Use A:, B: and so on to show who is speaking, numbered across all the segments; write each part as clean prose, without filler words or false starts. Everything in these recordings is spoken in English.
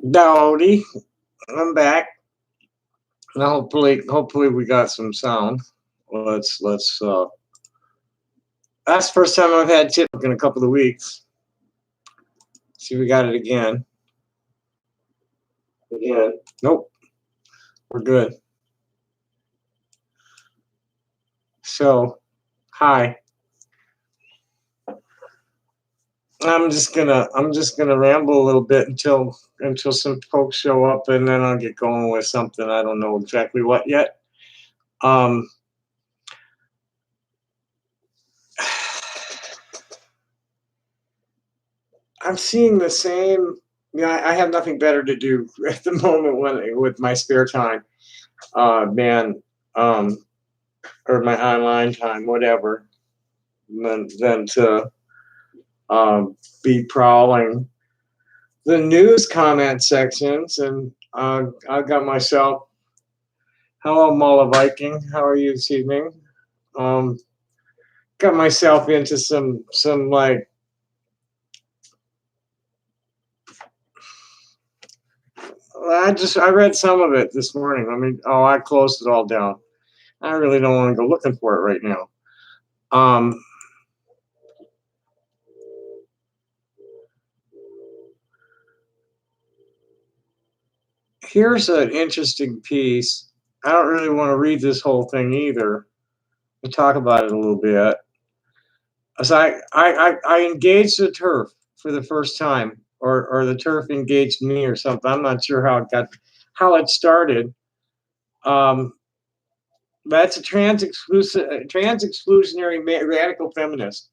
A: Dowdy, I'm back. Now hopefully we got some sound. Let's that's the first time I've had tip in a couple of weeks. See, we got it again. Nope. We're good. So, hi. I'm just gonna ramble a little bit until some folks show up, and then I'll get going with something. I don't know exactly what yet. Um, I'm seeing the same. I have nothing better to do at the moment with my spare time, man, um, or my online time, whatever, than to be prowling the news comment sections. And I got myself. Hello, Mala Viking. How are you this evening? Um, got myself into some like. I read some of it this morning. I mean, I closed it all down. I really don't want to go looking for it right now. Here's an interesting piece. I don't really want to read this whole thing either. We'll talk about it a little bit. As I engaged the turf for the first time, or the turf engaged me or something. I'm not sure how it started. That's a trans exclusionary radical feminist.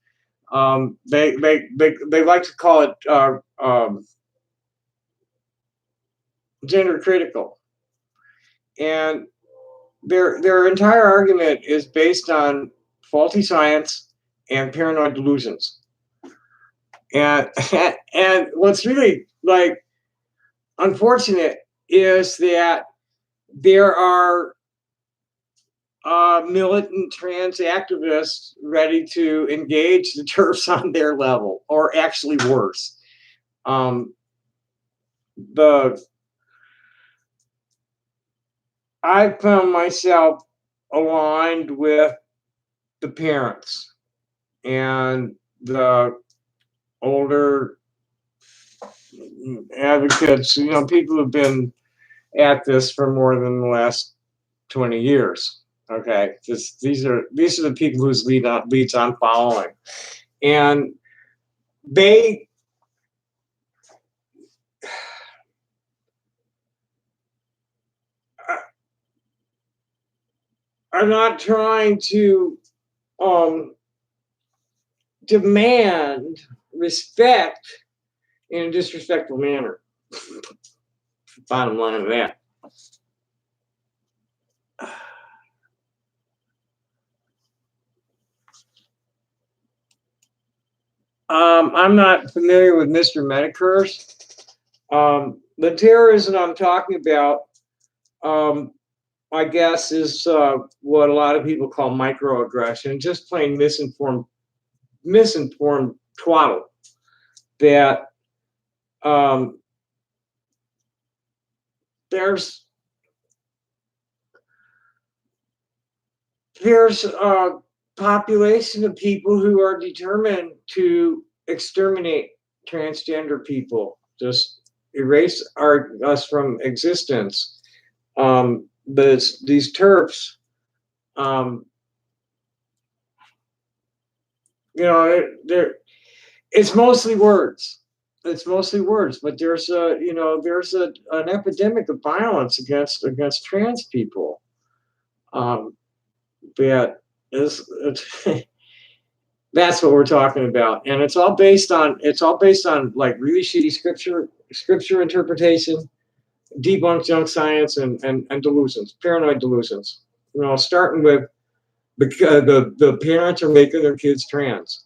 A: They like to call it gender critical, and their entire argument is based on faulty science and paranoid delusions. And and what's really like unfortunate is that there are militant trans activists ready to engage the TERFs on their level, or actually worse. I found myself aligned with the parents and the older advocates, people who've been at this for more than the last 20 years. Okay, these are the people whose leads I'm following, and they are not trying to demand respect in a disrespectful manner. Bottom line of that. I'm not familiar with Mr. Medicurse. The terrorism I'm talking about, I guess, is what a lot of people call microaggression, just plain misinformed twaddle that there's a population of people who are determined to exterminate transgender people, just erase us from existence. These TERFs, it's mostly words. But there's an epidemic of violence against trans people. That is, that's what we're talking about, and it's all based on like really shitty scripture interpretation, debunked junk science, and delusions, paranoid delusions. Starting with the parents are making their kids trans.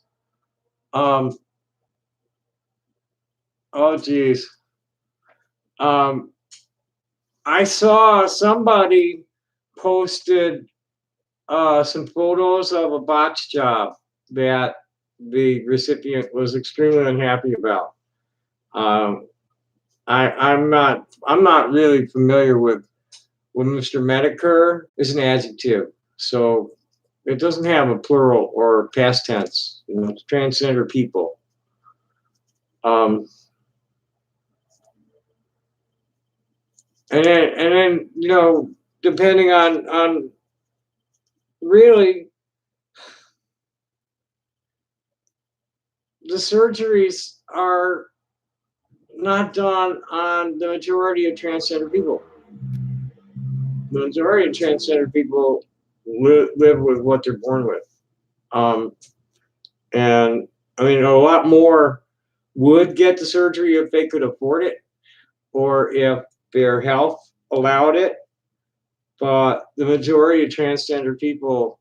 A: Oh geez. I saw somebody posted some photos of a botch job that the recipient was extremely unhappy about. I'm not really familiar with Mr. Medicare is an adjective, so it doesn't have a plural or past tense. You know, it's transgender people. Um, and then you know, depending on really the surgeries are not done on the majority of transgender people. The majority of transgender people live with what they're born with. Um, and I mean, a lot more would get the surgery if they could afford it or if their health allowed it. But the majority of transgender people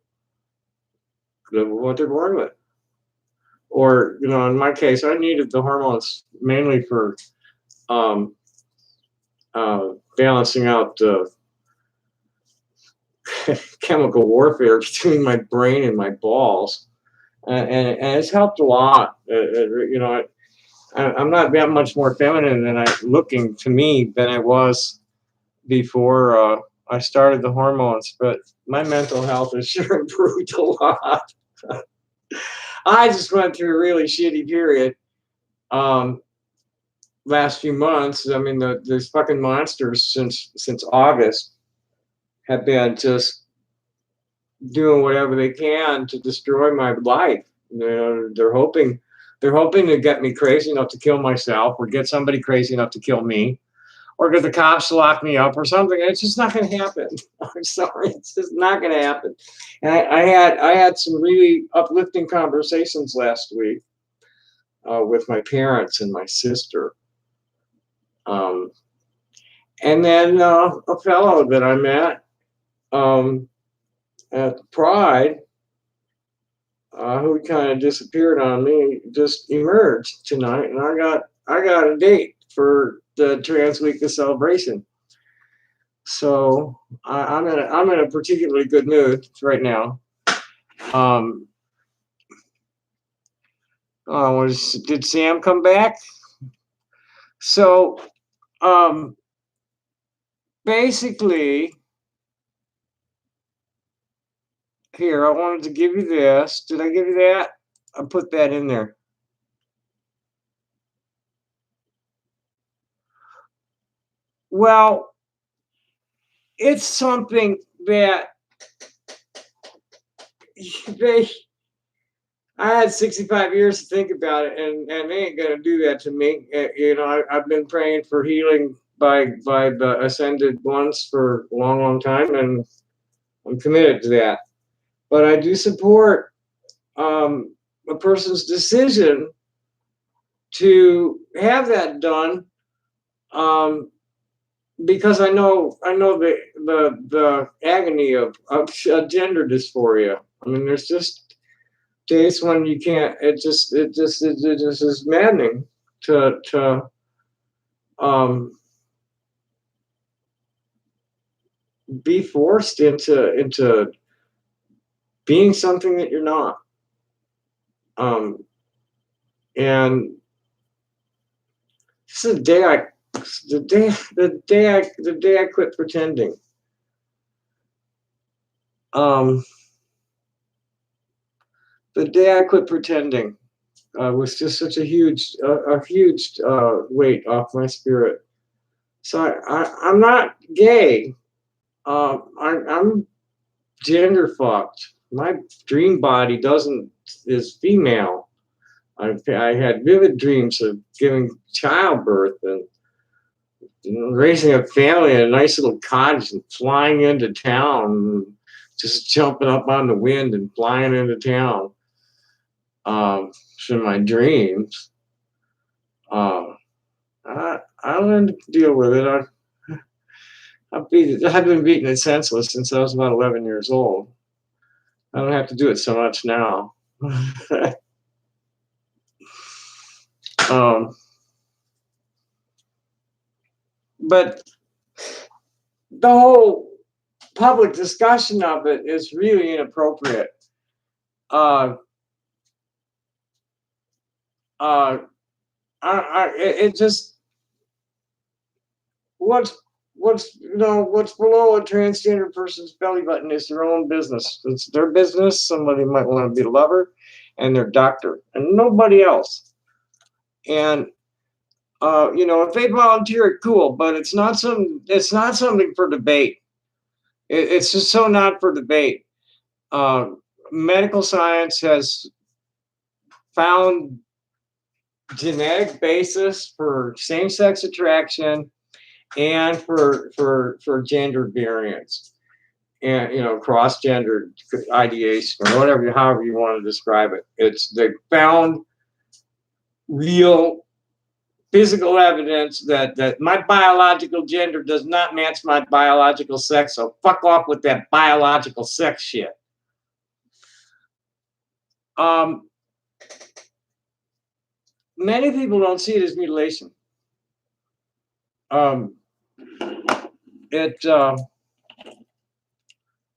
A: live with what they're born with. Or, you know, in my case, I needed the hormones mainly for um, balancing out the chemical warfare between my brain and my balls. And it's helped a lot. You know, I'm not that much more feminine than looking to me than I was before I started the hormones, but my mental health has sure improved a lot. I just went through a really shitty period um, last few months. I mean, these fucking monsters since August have been just doing whatever they can to destroy my life. You know, they're hoping to get me crazy enough to kill myself, or get somebody crazy enough to kill me, or get the cops to lock me up or something. It's just not going to happen. I'm sorry, it's just not going to happen. And I had some really uplifting conversations last week with my parents and my sister. Um, and then a fellow that I met um, at Pride, who kind of disappeared on me, just emerged tonight, and I got a date for the Trans Week of Celebration. So I'm in a particularly good mood right now. Um, did Sam come back? So um, basically, here I wanted to give you this. Did I give you that? I put that in there. Well, it's something that they. I had 65 years to think about it, and they ain't gonna do that to me. You know, I've been praying for healing by the ascended ones for a long, long time, and I'm committed to that. But I do support a person's decision to have that done, um, because I know the agony of gender dysphoria. I mean, there's just days when you can't. It just is maddening to um, be forced into being something that you're not. Um, and this is the day I quit pretending. Um, the day I quit pretending was just such a huge weight off my spirit. So I'm not gay. I'm gender fucked. My dream body doesn't is female. I had vivid dreams of giving childbirth and, you know, raising a family in a nice little cottage and flying into town, just jumping up on the wind and flying into town. In my dreams. Um, I learned to deal with it. I've been beaten it senseless since I was about 11 years old. I don't have to do it so much now. um, but the whole public discussion of it is really inappropriate. Uh, uh, it just what's what's below a transgender person's belly button is their own business. It's their business. Somebody might want to be a lover, and their doctor, and nobody else. And if they volunteer it, cool, but it's not something for debate. It's just so not for debate. Uh, Medical science has found genetic basis for same-sex attraction and for gender variance, and cross-gendered ideation, or whatever, however you want to describe it. They found real physical evidence that my biological gender does not match my biological sex, so fuck off with that biological sex shit. um Many people don't see it as mutilation. um it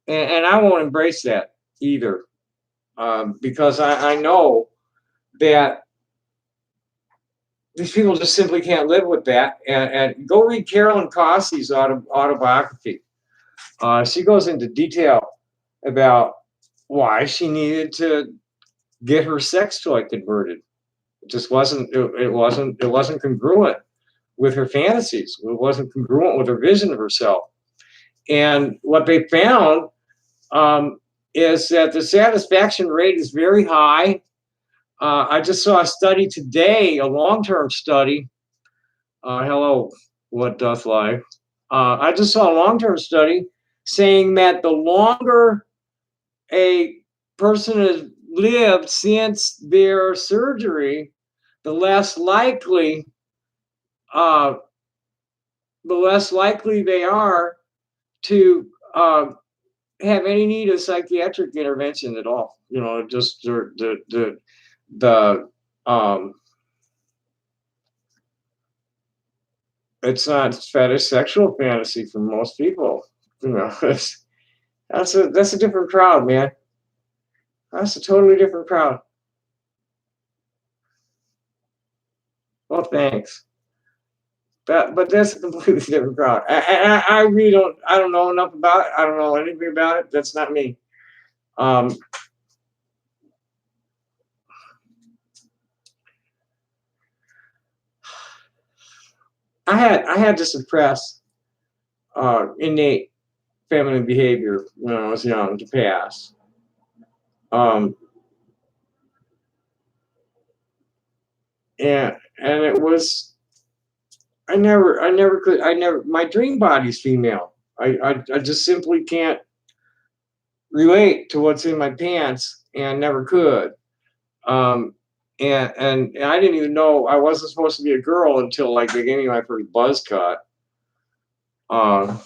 A: and I won't embrace that either, because I know that these people just simply can't live with that. And go read Carolyn Cossey's autobiography. She goes into detail about why she needed to get her sex toy converted. It just wasn't congruent with her fantasies. It wasn't congruent with her vision of herself. And what they found, is that the satisfaction rate is very high. I just saw a study today, a long-term study. Hello, what doth life? I just saw a long-term study saying that the longer a person has lived since their surgery, the less likely uh, they are to have any need of psychiatric intervention at all. Just the um, it's not fetish sexual fantasy for most people. It's, that's a different crowd, man. That's a totally different crowd. Well, thanks. But that's a completely different crowd. I really don't know enough about it. I don't know anything about it. That's not me. Um, I had to suppress innate feminine behavior when I was young to pass. Um, and it was my dream body's female. I just simply can't relate to what's in my pants, and never could. Um, and I didn't even know I wasn't supposed to be a girl until like they gave me my first buzz cut. Uh,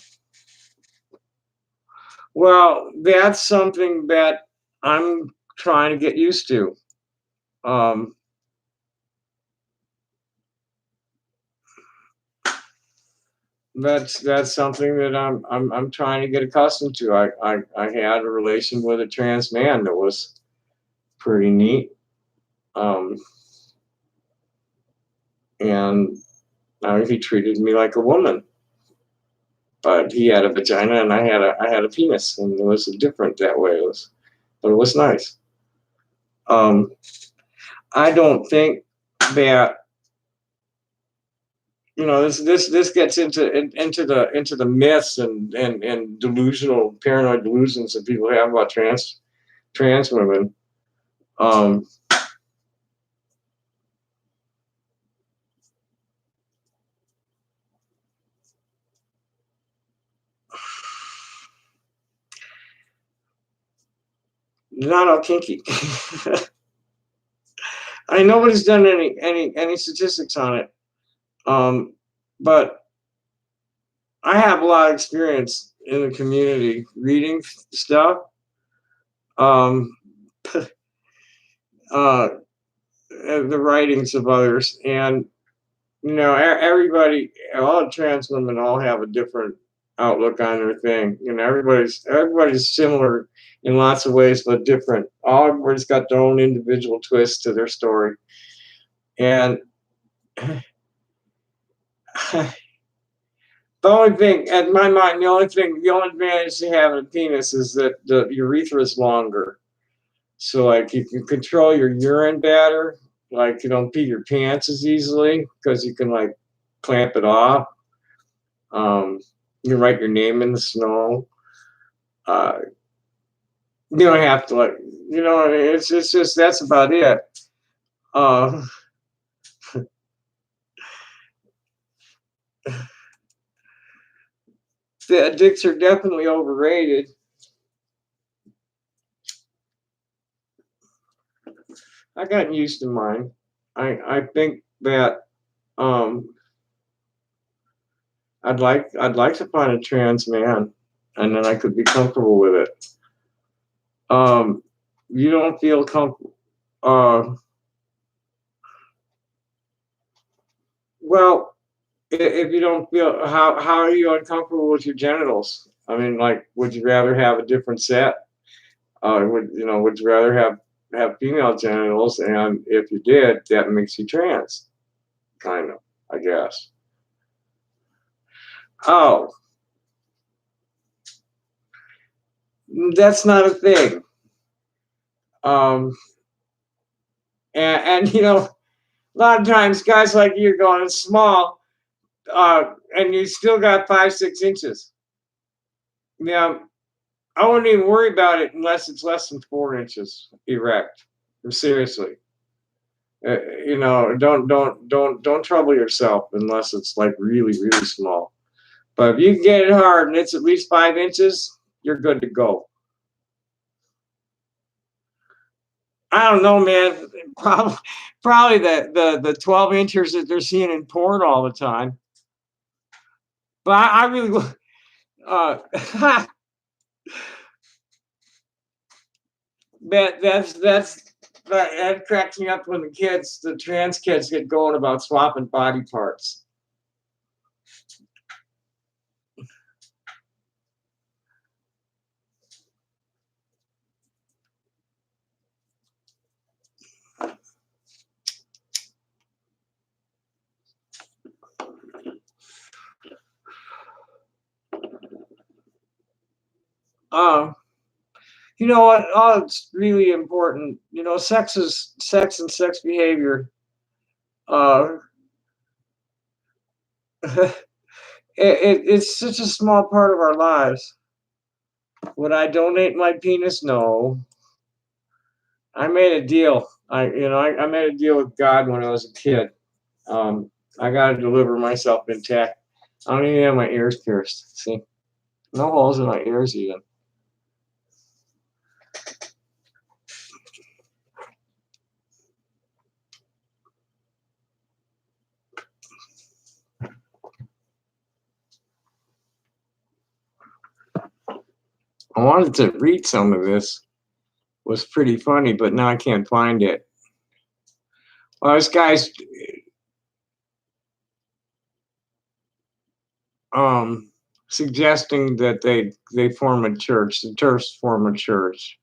A: well, that's something that I'm trying to get used to. Um, that's something that I'm trying to get accustomed to. I had a relation with a trans man that was pretty neat. Um, and he treated me like a woman, but he had a vagina and I had a penis, and it was different that way. But it was nice. Um, I don't think that this gets into the myths and delusional paranoid delusions that people have about trans women. Um, Not all kinky. I mean, nobody's done any statistics on it, um, but I have a lot of experience in the community reading stuff, um, uh, the writings of others, and everybody, all the trans women all have a different outlook on their thing. Everybody's similar in lots of ways, but different. Everybody's got their own individual twist to their story, and The only thing, in my mind, the only advantage to having a penis is that the urethra is longer. So, like, you can control your urine better. Like, you don't pee your pants as easily because you can, like, clamp it off. Um, you can write your name in the snow. Uh, you don't have to, like, you know, it's just that's about it. Uh, the dicks are definitely overrated. I got used to mine. I think that um, I'd like to find a trans man, and then I could be comfortable with it. You don't feel comfortable. Well, if you don't feel, how are you uncomfortable with your genitals? I mean, like, would you rather have a different set? Would you rather have female genitals? And if you did, that makes you trans, kind of, I guess. Oh, that's not a thing. Um, and a lot of times guys like you are going small, and you still got 5-6 inches. Yeah, I wouldn't even worry about it unless it's less than 4 inches erect. Seriously, don't trouble yourself unless it's like really really small. But if you can get it hard and it's at least 5 inches, you're good to go. I don't know, man. Probably the 12 inches that they're seeing in porn all the time. But I really uh that cracks me up when the trans kids get going about swapping body parts. Um, you know what? Oh, it's really important. Sex and sex behavior. Uh, it's such a small part of our lives. Would I donate my penis? No. I made a deal. I made a deal with God when I was a kid. Um, I got to deliver myself intact. I don't even have my ears pierced. See, no holes in my ears even. I wanted to read some of this. It was pretty funny, but now I can't find it. Well, this guy's suggesting that they form a church. The Turfs form a church.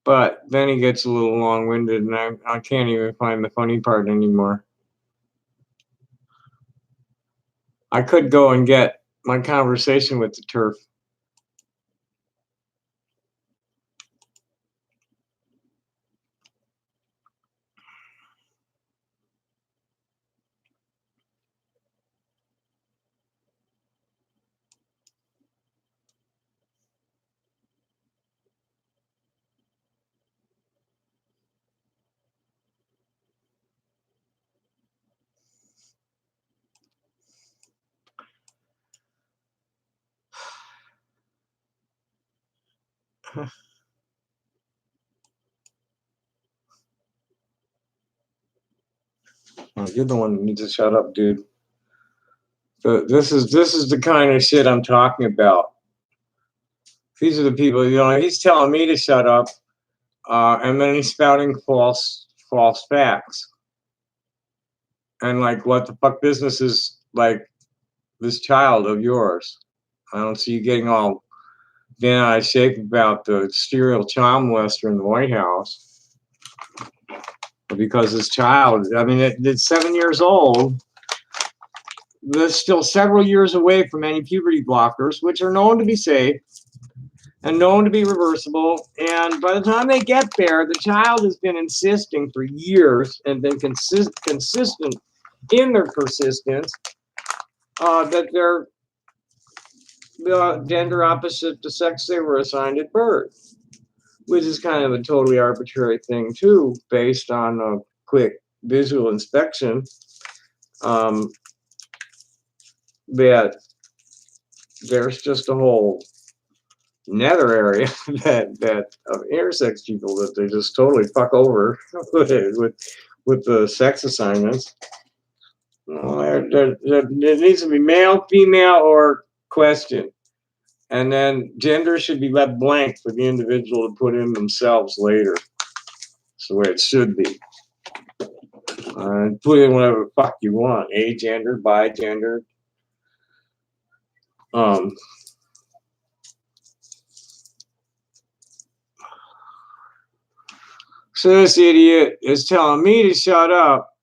A: But then he gets a little long-winded, and I can't even find the funny part anymore. I could go and get my conversation with the Turf. Oh, you're the one that needs to shut up, dude. This is the kind of shit I'm talking about. These are the people, he's telling me to shut up, and then he's spouting false facts. And like, what the fuck business is like this child of yours? I don't see you getting all bent out of shape about the serial child molester in the White House. Because this child, I mean, it's 7 years old. That's still several years away from any puberty blockers, which are known to be safe and known to be reversible. And by the time they get there, the child has been insisting for years and been consistent in their persistence that they're the gender opposite the sex they were assigned at birth, which is kind of a totally arbitrary thing too, based on a quick visual inspection. That there's just a whole nether area that of intersex people that they just totally fuck over with the sex assignments. There needs to be male, female, or question, and then gender should be left blank for the individual to put in themselves later. That's the way it should be. Put in whatever the fuck you want: agender, bigender. So this idiot is telling me to shut up.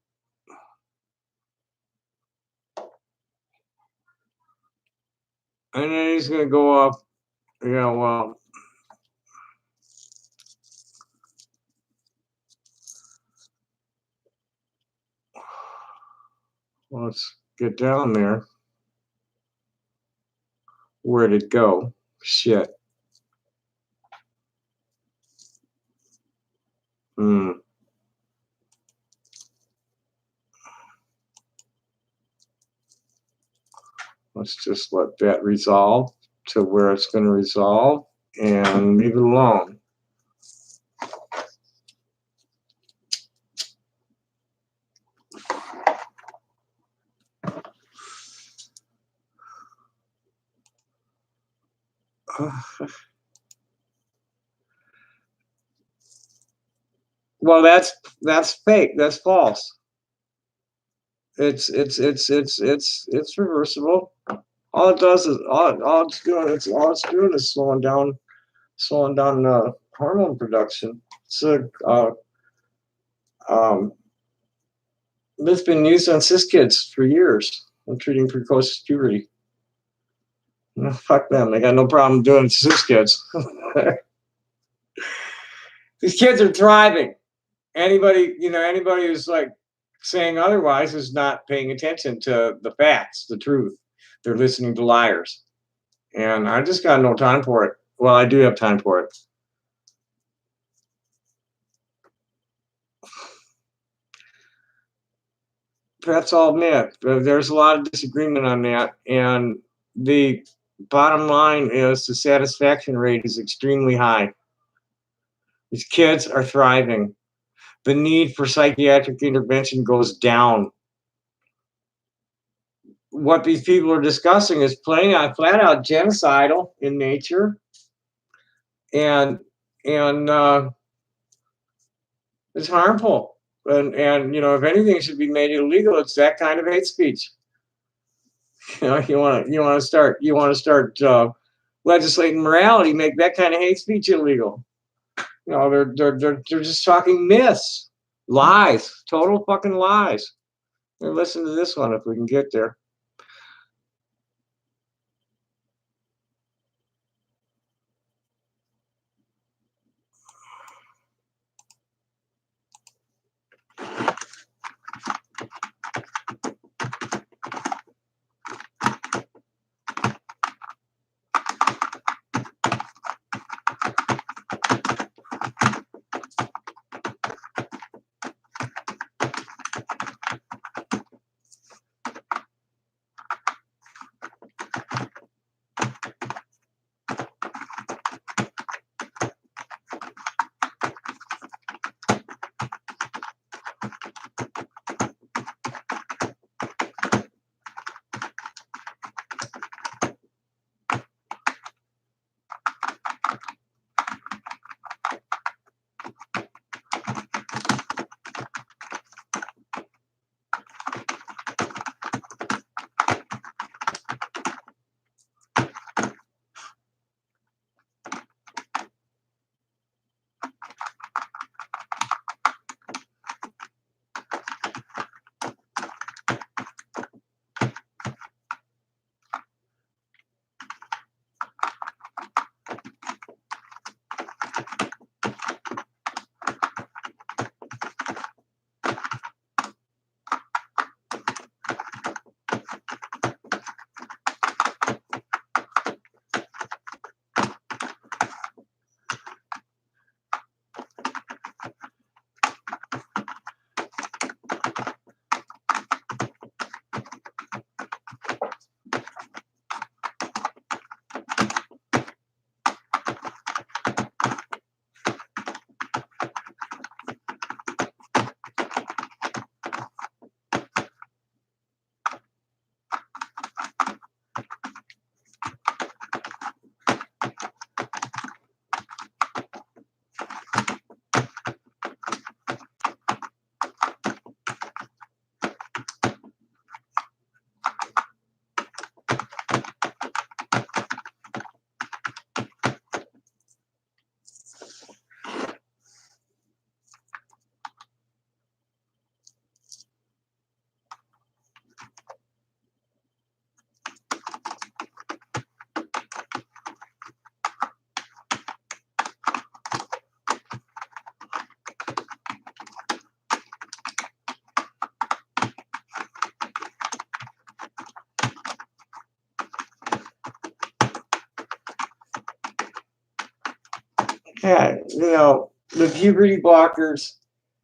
A: And then he's going to go off, yeah, well, let's get down there. Where'd it go? Shit. Let's just let that resolve to where it's going to resolve and leave it alone. Well, that's fake. That's false. It's reversible. All it does is all it's doing is slowing down hormone production. So it's been used on cis kids for years. I'm treating precocious puberty. No, fuck them. They got no problem doing cis kids. These kids are thriving. Anybody who's like saying otherwise is not paying attention to the facts, the truth. They're listening to liars. And I just got no time for it. Well, I do have time for it. That's all myth. There's a lot of disagreement on that. And the bottom line is the satisfaction rate is extremely high. These kids are thriving. The need for psychiatric intervention goes down. What these people are discussing is flat out genocidal in nature. And it's harmful. And if anything should be made illegal, it's that kind of hate speech. You want to start legislating morality, make that kind of hate speech illegal. They're just talking myths, lies, total fucking lies. Listen to this one if we can get there. Yeah, the puberty blockers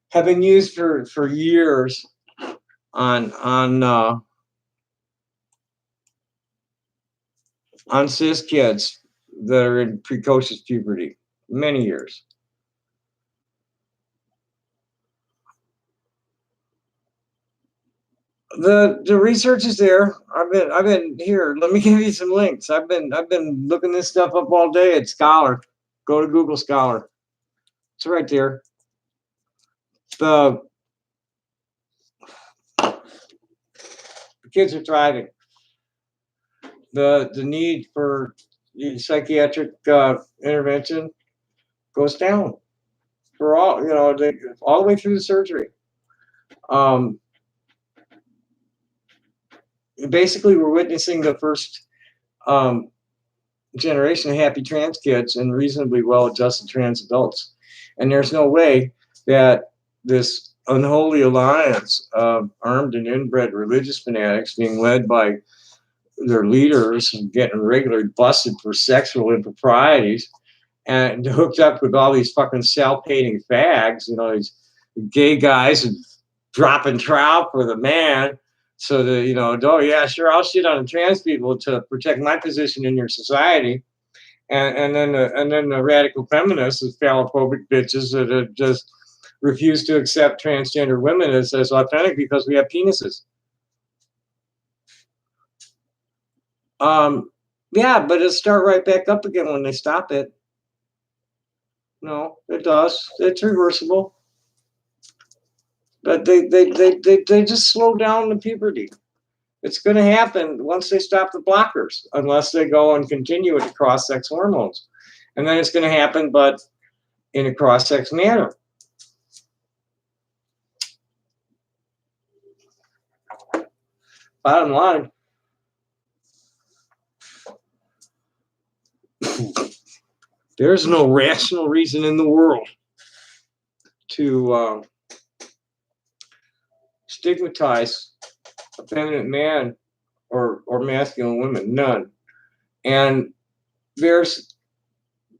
A: have been used for years on cis kids that are in precocious puberty, many years. The research is there. I've been here. Let me give you some links. I've been looking this stuff up all day at Scholar. Go to Google Scholar. It's right there. The kids are thriving. The need for psychiatric intervention goes down for all all the way through the surgery. Basically, we're witnessing the first generation of happy trans kids and reasonably well-adjusted trans adults, and there's no way that this unholy alliance of armed and inbred religious fanatics being led by their leaders and getting regularly busted for sexual improprieties and hooked up with all these fucking self-hating fags, these gay guys and dropping trout for the man. So that, oh yeah, sure, I'll shit on trans people to protect my position in your society. And then the radical feminists, as phallophobic bitches that just refuse to accept transgender women as authentic because we have penises. Yeah, but it'll start right back up again when they stop it. No, it does. It's reversible. But they just slow down the puberty. It's going to happen once they stop the blockers, unless they go and continue with the cross-sex hormones. And then it's going to happen, but in a cross-sex manner. Bottom line, there's no rational reason in the world to stigmatize a feminine man or masculine women. None. And there's,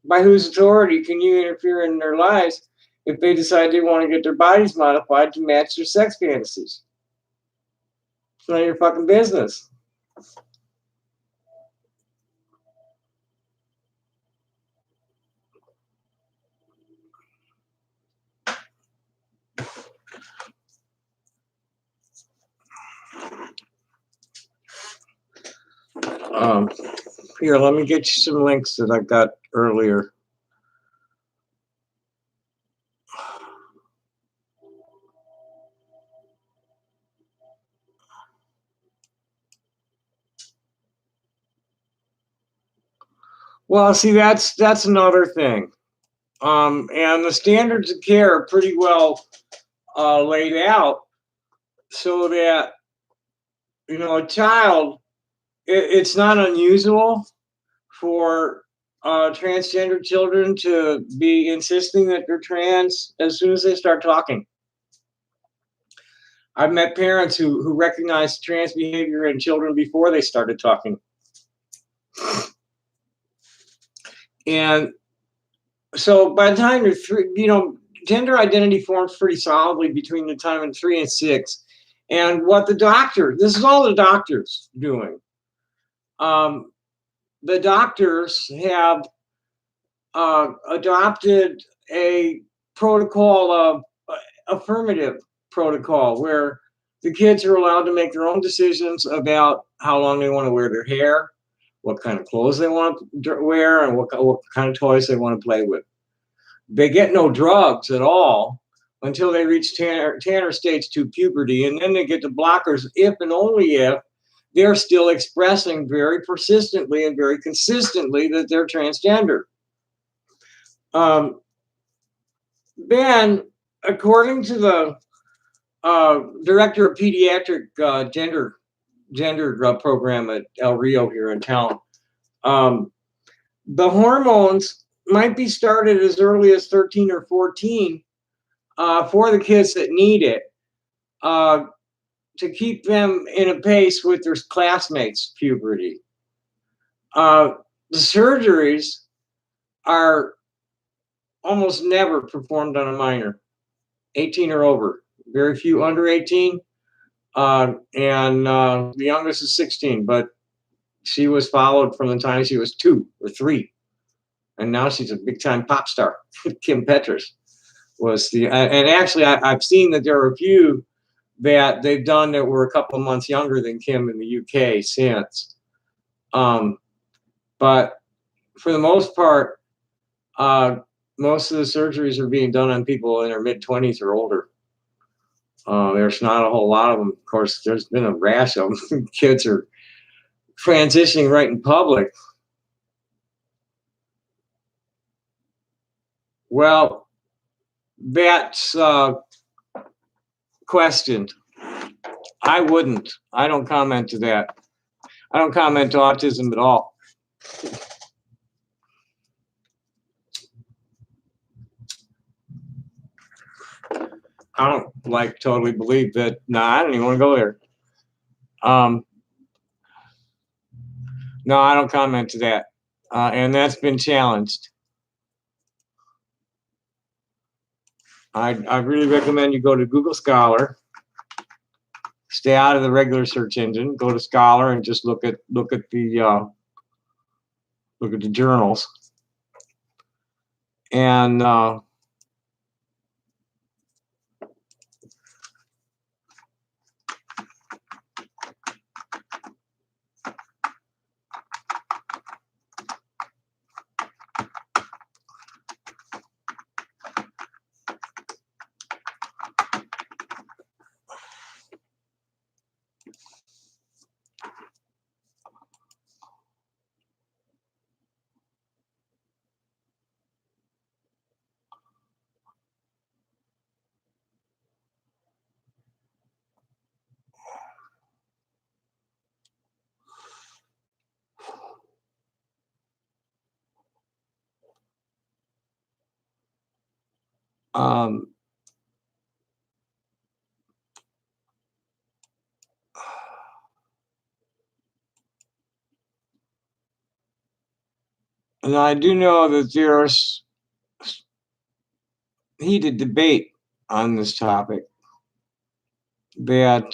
A: by whose authority can you interfere in their lives if they decide they want to get their bodies modified to match their sex fantasies? It's none of your fucking business. Here, let me get you some links that I got earlier. Well, see, that's another thing. And the standards of care are pretty well laid out so that, a child, it's not unusual for transgender children to be insisting that they're trans as soon as they start talking. I've met parents who recognized trans behavior in children before they started talking. And so by the time you're 3, gender identity forms pretty solidly between the time of 3 and 6. And what this is all the doctors doing. The doctors have adopted a protocol of affirmative protocol where the kids are allowed to make their own decisions about how long they want to wear their hair, what kind of clothes they want to wear, and what kind of toys they want to play with. They get no drugs at all until they reach Tanner stage 2 puberty, and then they get the blockers if and only if they're still expressing very persistently and very consistently that they're transgender. Then, according to the director of pediatric gender program at El Rio here in town, the hormones might be started as early as 13 or 14 for the kids that need it to keep them in a pace with their classmates' puberty. The surgeries are almost never performed on a minor, 18 or over. Very few under 18. And the youngest is 16, but she was followed from the time she was 2 or 3. And now she's a big time pop star. Kim Petras was and actually, I've seen that there are a few that they've done that were a couple of months younger than Kim in the UK since. But for the most part, most of the surgeries are being done on people in their mid-20s or older. There's not a whole lot of them. Of course, there's been a rash of them. Kids are transitioning right in public. Well, that's questioned. I wouldn't. I don't comment to that. I don't comment to autism at all. I don't totally believe that. No, I don't even want to go there. No, I don't comment to that. And that's been challenged. I really recommend you go to Google Scholar. Stay out of the regular search engine. Go to Scholar and just look at the journals. And and I do know that there's heated debate on this topic. That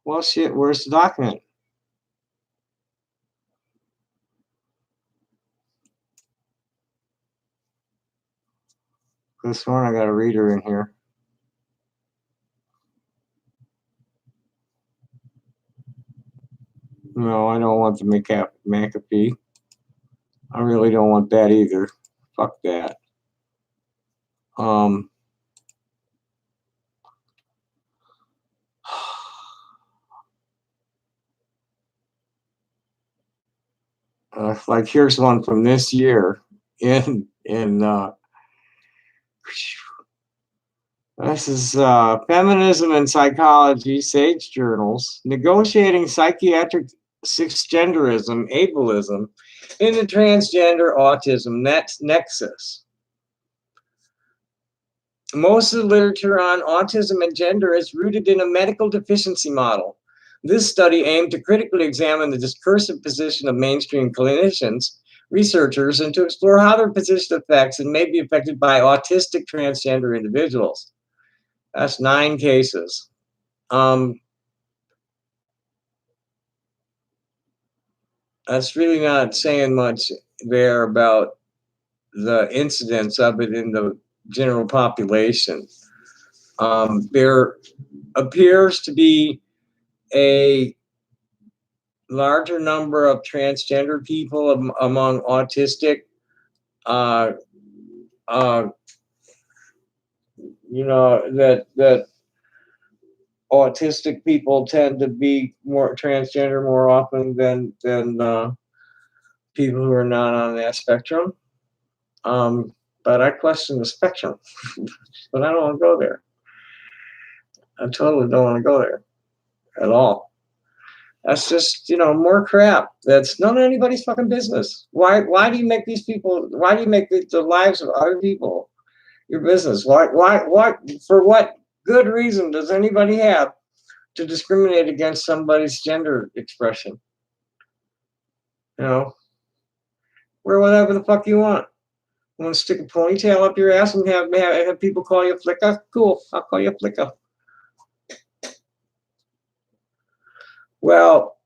A: well, shit. Where's the document? This one I got a reader in here. No, I don't want the McAfee. I really don't want that either. Fuck that. Like here's one from this year in this is Feminism and Psychology, Sage Journals, Negotiating Psychiatric Cisgenderism, Ableism in the Transgender Autism Nexus. Most of the literature on autism and gender is rooted in a medical deficiency model. This study aimed to critically examine the discursive position of mainstream clinicians, researchers, and to explore how their position affects and may be affected by autistic transgender individuals. That's 9 cases. That's really not saying much there about the incidence of it in the general population. There appears to be a larger number of transgender people among autistic. That autistic people tend to be more transgender more often than people who are not on that spectrum. But I question the spectrum. But I don't want to go there. I totally don't want to go there at all. That's just, more crap. That's none of anybody's fucking business. Why do you make these people, why do you make the lives of other people your business? Why, for what good reason does anybody have to discriminate against somebody's gender expression? Wear whatever the fuck you want. Want to stick a ponytail up your ass and have people call you Flicka? Cool, I'll call you Flicka. Well,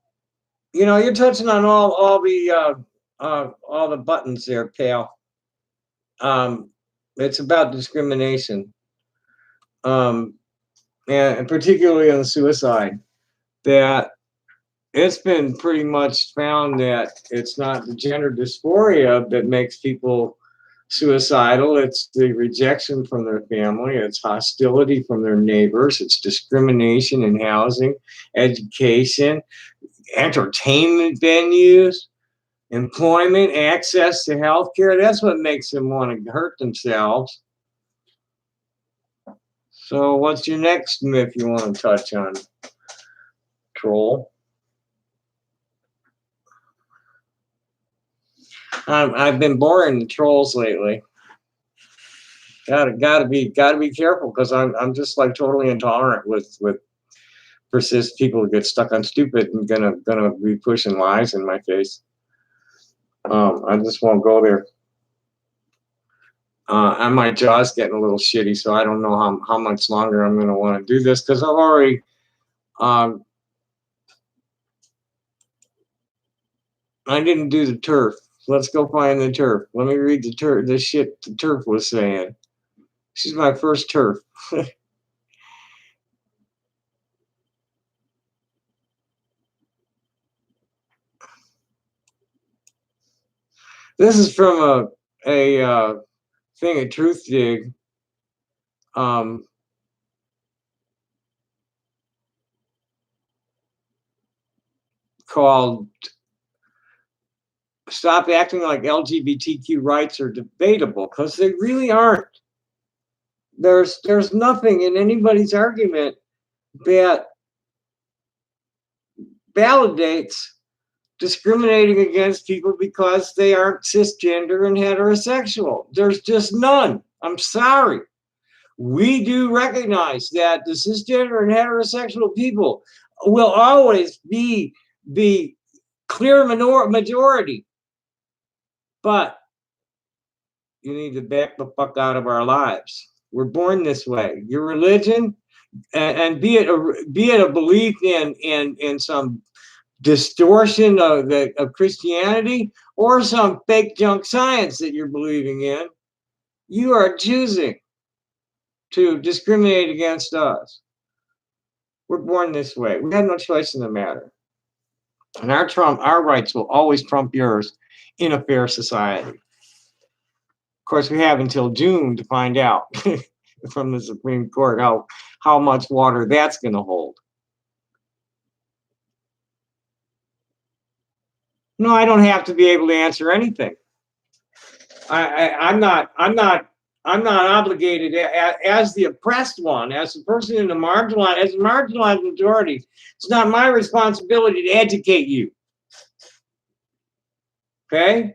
A: you know, you're touching on all the buttons there, pal. It's about discrimination, and particularly on suicide. That it's been pretty much found that it's not the gender dysphoria that makes people suicidal. It's the rejection from their family. It's hostility from their neighbors. It's discrimination in housing, education, entertainment venues, employment, access to health care. That's what makes them want to hurt themselves. So what's your next myth you want to touch on, troll? I've been boring the trolls lately. Gotta be careful because I'm just like totally intolerant with persist people who get stuck on stupid and gonna be pushing lies in my face. I just won't go there. And my jaw's getting a little shitty, so I don't know how much longer I'm gonna want to do this because I've already I didn't do the turf. Let's go find the turf. Let me read the shit the turf was saying. She's my first turf. This is from a thing at Truth Dig. Called "Stop Acting Like LGBTQ Rights Are Debatable," because they really aren't. There's nothing in anybody's argument that validates discriminating against people because they aren't cisgender and heterosexual. There's just none. I'm sorry. We do recognize that the cisgender and heterosexual people will always be the clear majority, but you need to back the fuck out of our lives. We're born this way. Your religion, and be it a belief in some distortion of Christianity or some fake junk science that you're believing in, you are choosing to discriminate against us. We're born this way. We have no choice in the matter. And our rights will always trump yours in a fair society. Of course, we have until June to find out from the Supreme Court how much water that's going to hold. No, I don't have to be able to answer anything. I'm not obligated as the oppressed one, as the person in the marginalized majority. It's not my responsibility to educate you. Okay?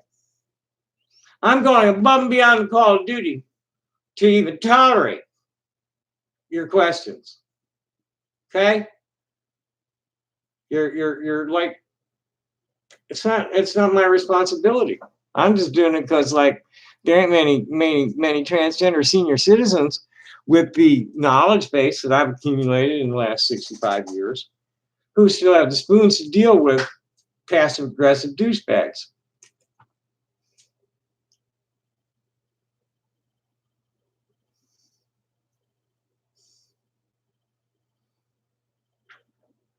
A: I'm going above and beyond the call of duty to even tolerate your questions. Okay? You're like, it's not my responsibility. I'm just doing it because like there ain't many transgender senior citizens with the knowledge base that I've accumulated in the last 65 years who still have the spoons to deal with passive aggressive douchebags.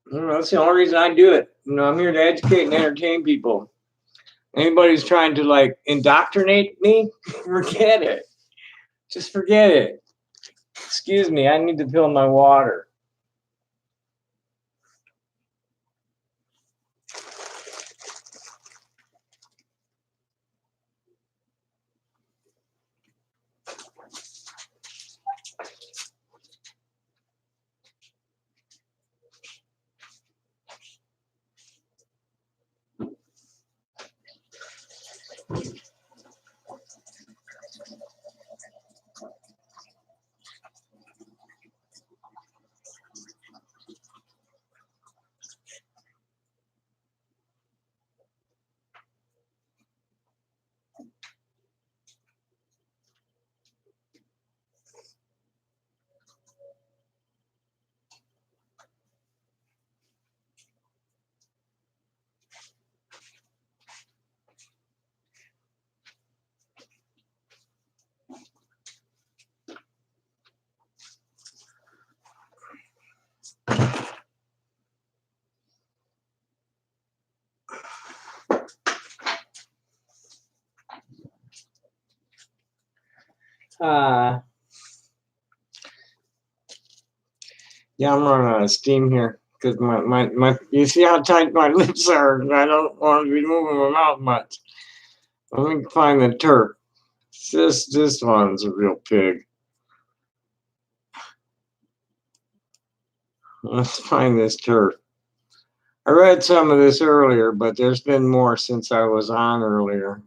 A: That's the only reason I do it. I'm here to educate and entertain people. Anybody who's trying to like indoctrinate me, forget it. Just forget it. Excuse me, I need to fill my water. Yeah, I'm running out of steam here because my you see how tight my lips are, and I don't want to be moving my mouth much. Let me find the turf. This one's a real pig. Let's find this turf. I read some of this earlier, but there's been more since I was on earlier.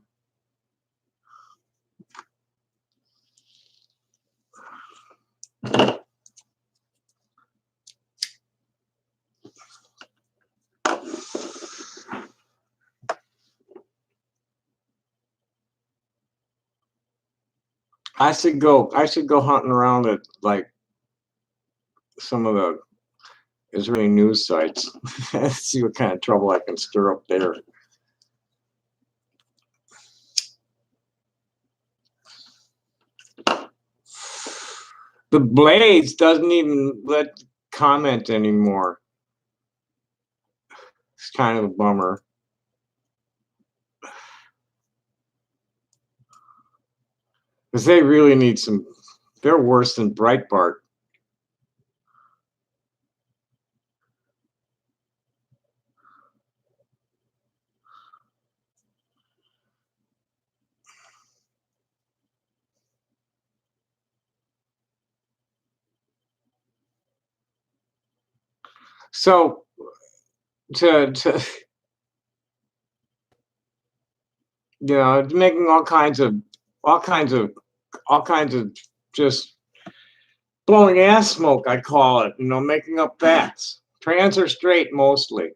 A: I should go hunting around at like some of the Israeli news sites. See what kind of trouble I can stir up there. The Blaze doesn't even let comment anymore. It's kind of a bummer. Because they really need some, they're worse than Breitbart. So to you know, making all kinds of just blowing ass smoke, I call it, you know, making up facts. Trans or straight mostly.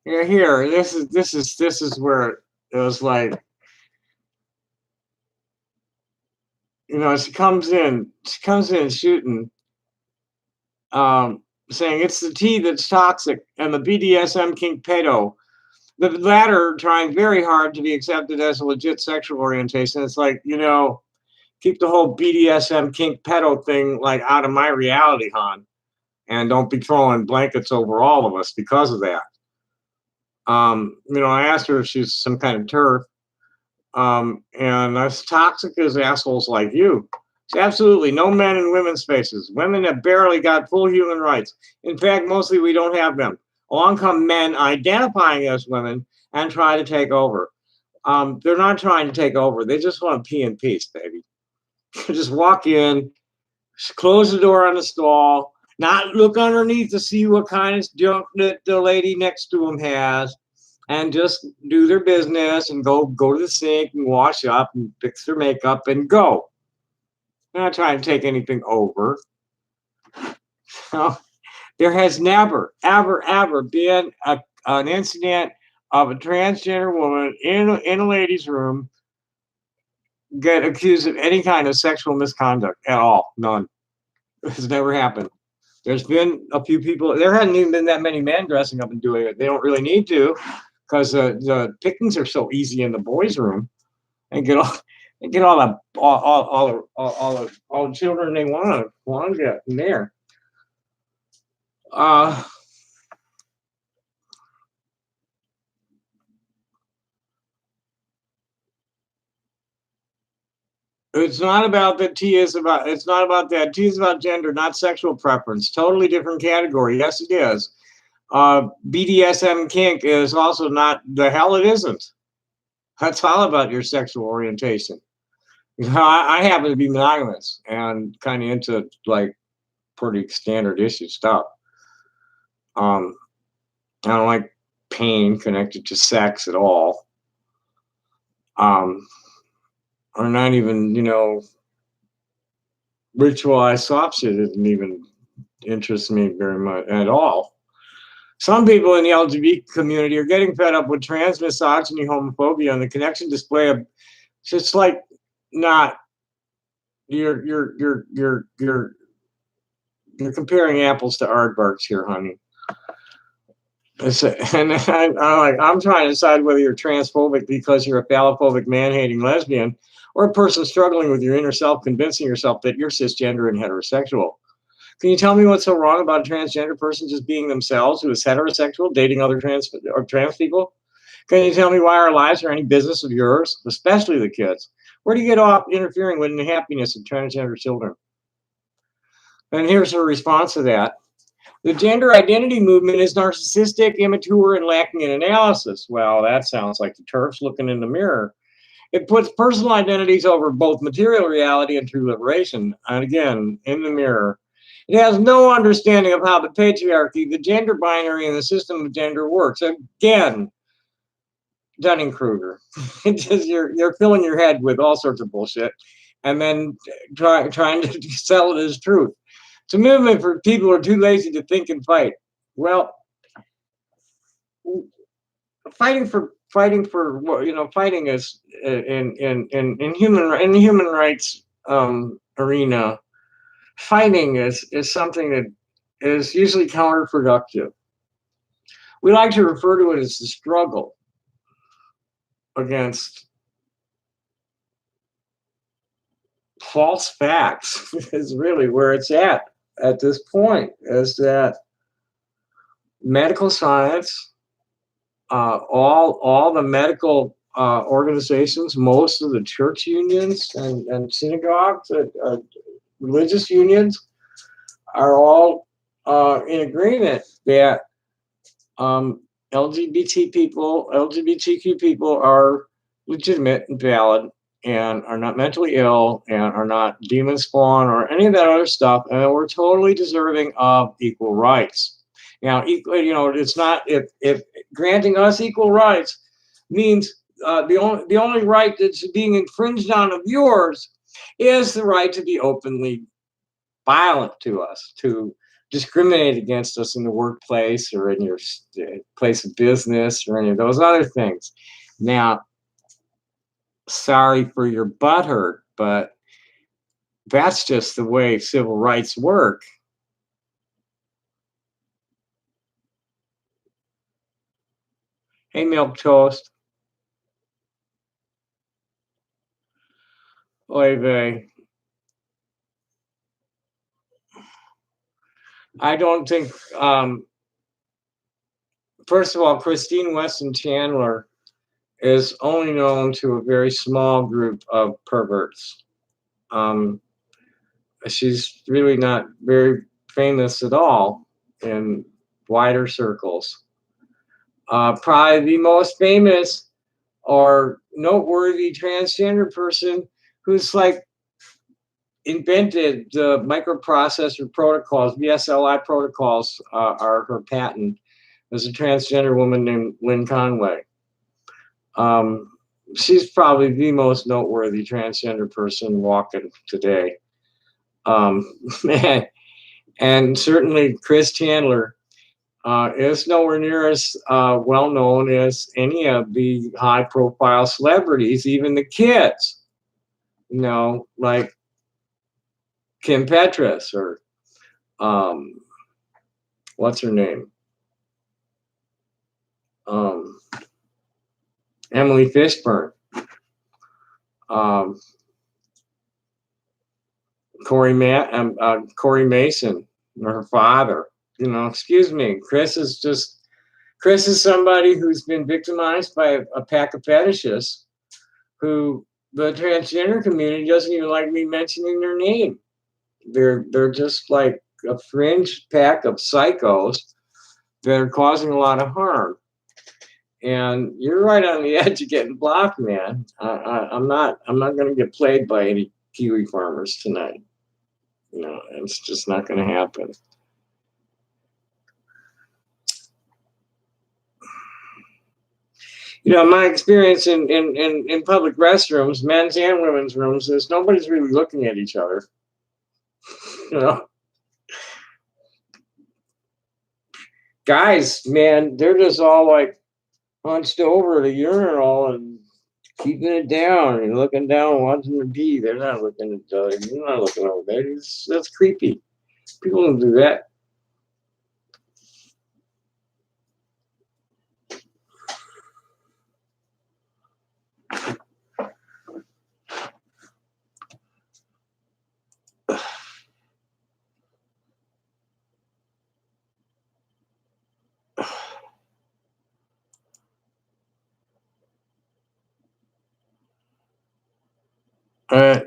A: Yeah, here, this is where it was like, you know, she comes in shooting, saying it's the T that's toxic and the BDSM kink pedo. The latter trying very hard to be accepted as a legit sexual orientation. It's like, you know, keep the whole BDSM kink pedo thing like out of my reality, hon, and don't be throwing blankets over all of us because of that. You know, I asked her if she's some kind of turf, and as toxic as assholes like you. It's absolutely no men in women's spaces. Women have barely got full human rights. In fact, mostly we don't have them. Along come men identifying as women and try to take over. They're not trying to take over. They just want to pee in peace, baby. Just walk in, close the door on the stall, not look underneath to see what kind of junk that the lady next to them has, and just do their business and go to the sink and wash up and fix their makeup and go. They're not trying to take anything over. So there has never, ever been an incident of a transgender woman in a ladies' room get accused of any kind of sexual misconduct at all. None. It's never happened. There's been a few people. There hadn't even been that many men dressing up and doing it. They don't really need to, because the pickings are so easy in the boys' room, and get all all the children they want to get in there. Uh, it's not about that. T is about. It's not about that. T is about gender, not sexual preference. Totally different category. Yes, it is. BDSM kink is also not. The hell it isn't. That's all about your sexual orientation. You know, I happen to be monogamous and kind of into like pretty standard issue stuff. Um, I don't like pain connected to sex at all. Or not even, you know, ritualized soft shit doesn't even interest me very much at all. Some people in the LGBT community are getting fed up with trans misogyny, homophobia, and the connection display of just like not you're comparing apples to aardvarks here, honey. And I'm trying to decide whether you're transphobic because you're a phallophobic, man-hating lesbian, or a person struggling with your inner self, convincing yourself that you're cisgender and heterosexual. Can you tell me what's so wrong about a transgender person just being themselves who is heterosexual, dating other trans people? Can you tell me why our lives are any business of yours, especially the kids? Where do you get off interfering with the happiness of transgender children? And here's her response to that. The gender identity movement is narcissistic, immature, and lacking in analysis. Well, that sounds like the TERFs looking in the mirror. It puts personal identities over both material reality and true liberation. And again, in the mirror. It has no understanding of how the patriarchy, the gender binary, and the system of gender works. Again, Dunning-Kruger. You're filling your head with all sorts of bullshit and then trying to sell it as truth. It's a movement for people who are too lazy to think and fight. Well, fighting is in human rights arena. Fighting is something that is usually counterproductive. We like to refer to it as the struggle against false facts. Is really where it's at this point. Is that medical science, all the medical organizations, most of the church unions and synagogues, religious unions, are all in agreement that LGBTQ people are legitimate and valid and are not mentally ill and are not demon spawn or any of that other stuff, and we're totally deserving of equal rights. Now, it's not if granting us equal rights means the only right that's being infringed on of yours is the right to be openly violent to us, to discriminate against us in the workplace or in your place of business or any of those other things. Now, sorry for your butthurt, but that's just the way civil rights work. Hey, Milk Toast. Oy vey. I don't think, first of all, Christine Weston Chandler is only known to a very small group of perverts. She's really not very famous at all in wider circles. Probably the most famous or noteworthy transgender person who's like invented the microprocessor protocols, VSLI protocols are her patent. There's a transgender woman named Lynn Conway. She's probably the most noteworthy transgender person walking today. And certainly Chris Chandler is nowhere near as well known as any of the high profile celebrities, even the kids, like Kim Petras or what's her name? Emily Fishburne, Corey Mason, or her father. Excuse me, Chris is somebody who's been victimized by a pack of fetishists who the transgender community doesn't even like me mentioning their name. They're just like a fringe pack of psychos that are causing a lot of harm. And you're right on the edge of getting blocked, man. I'm not going to get played by any kiwi farmers tonight. It's just not going to happen. My experience in public restrooms, men's and women's rooms, is nobody's really looking at each other. Guys, man, they're just all like hunched over the urinal and keeping it down and looking down, watching the pee. They're not looking at each other. You're not looking over there. That's creepy. People don't do that. Uh,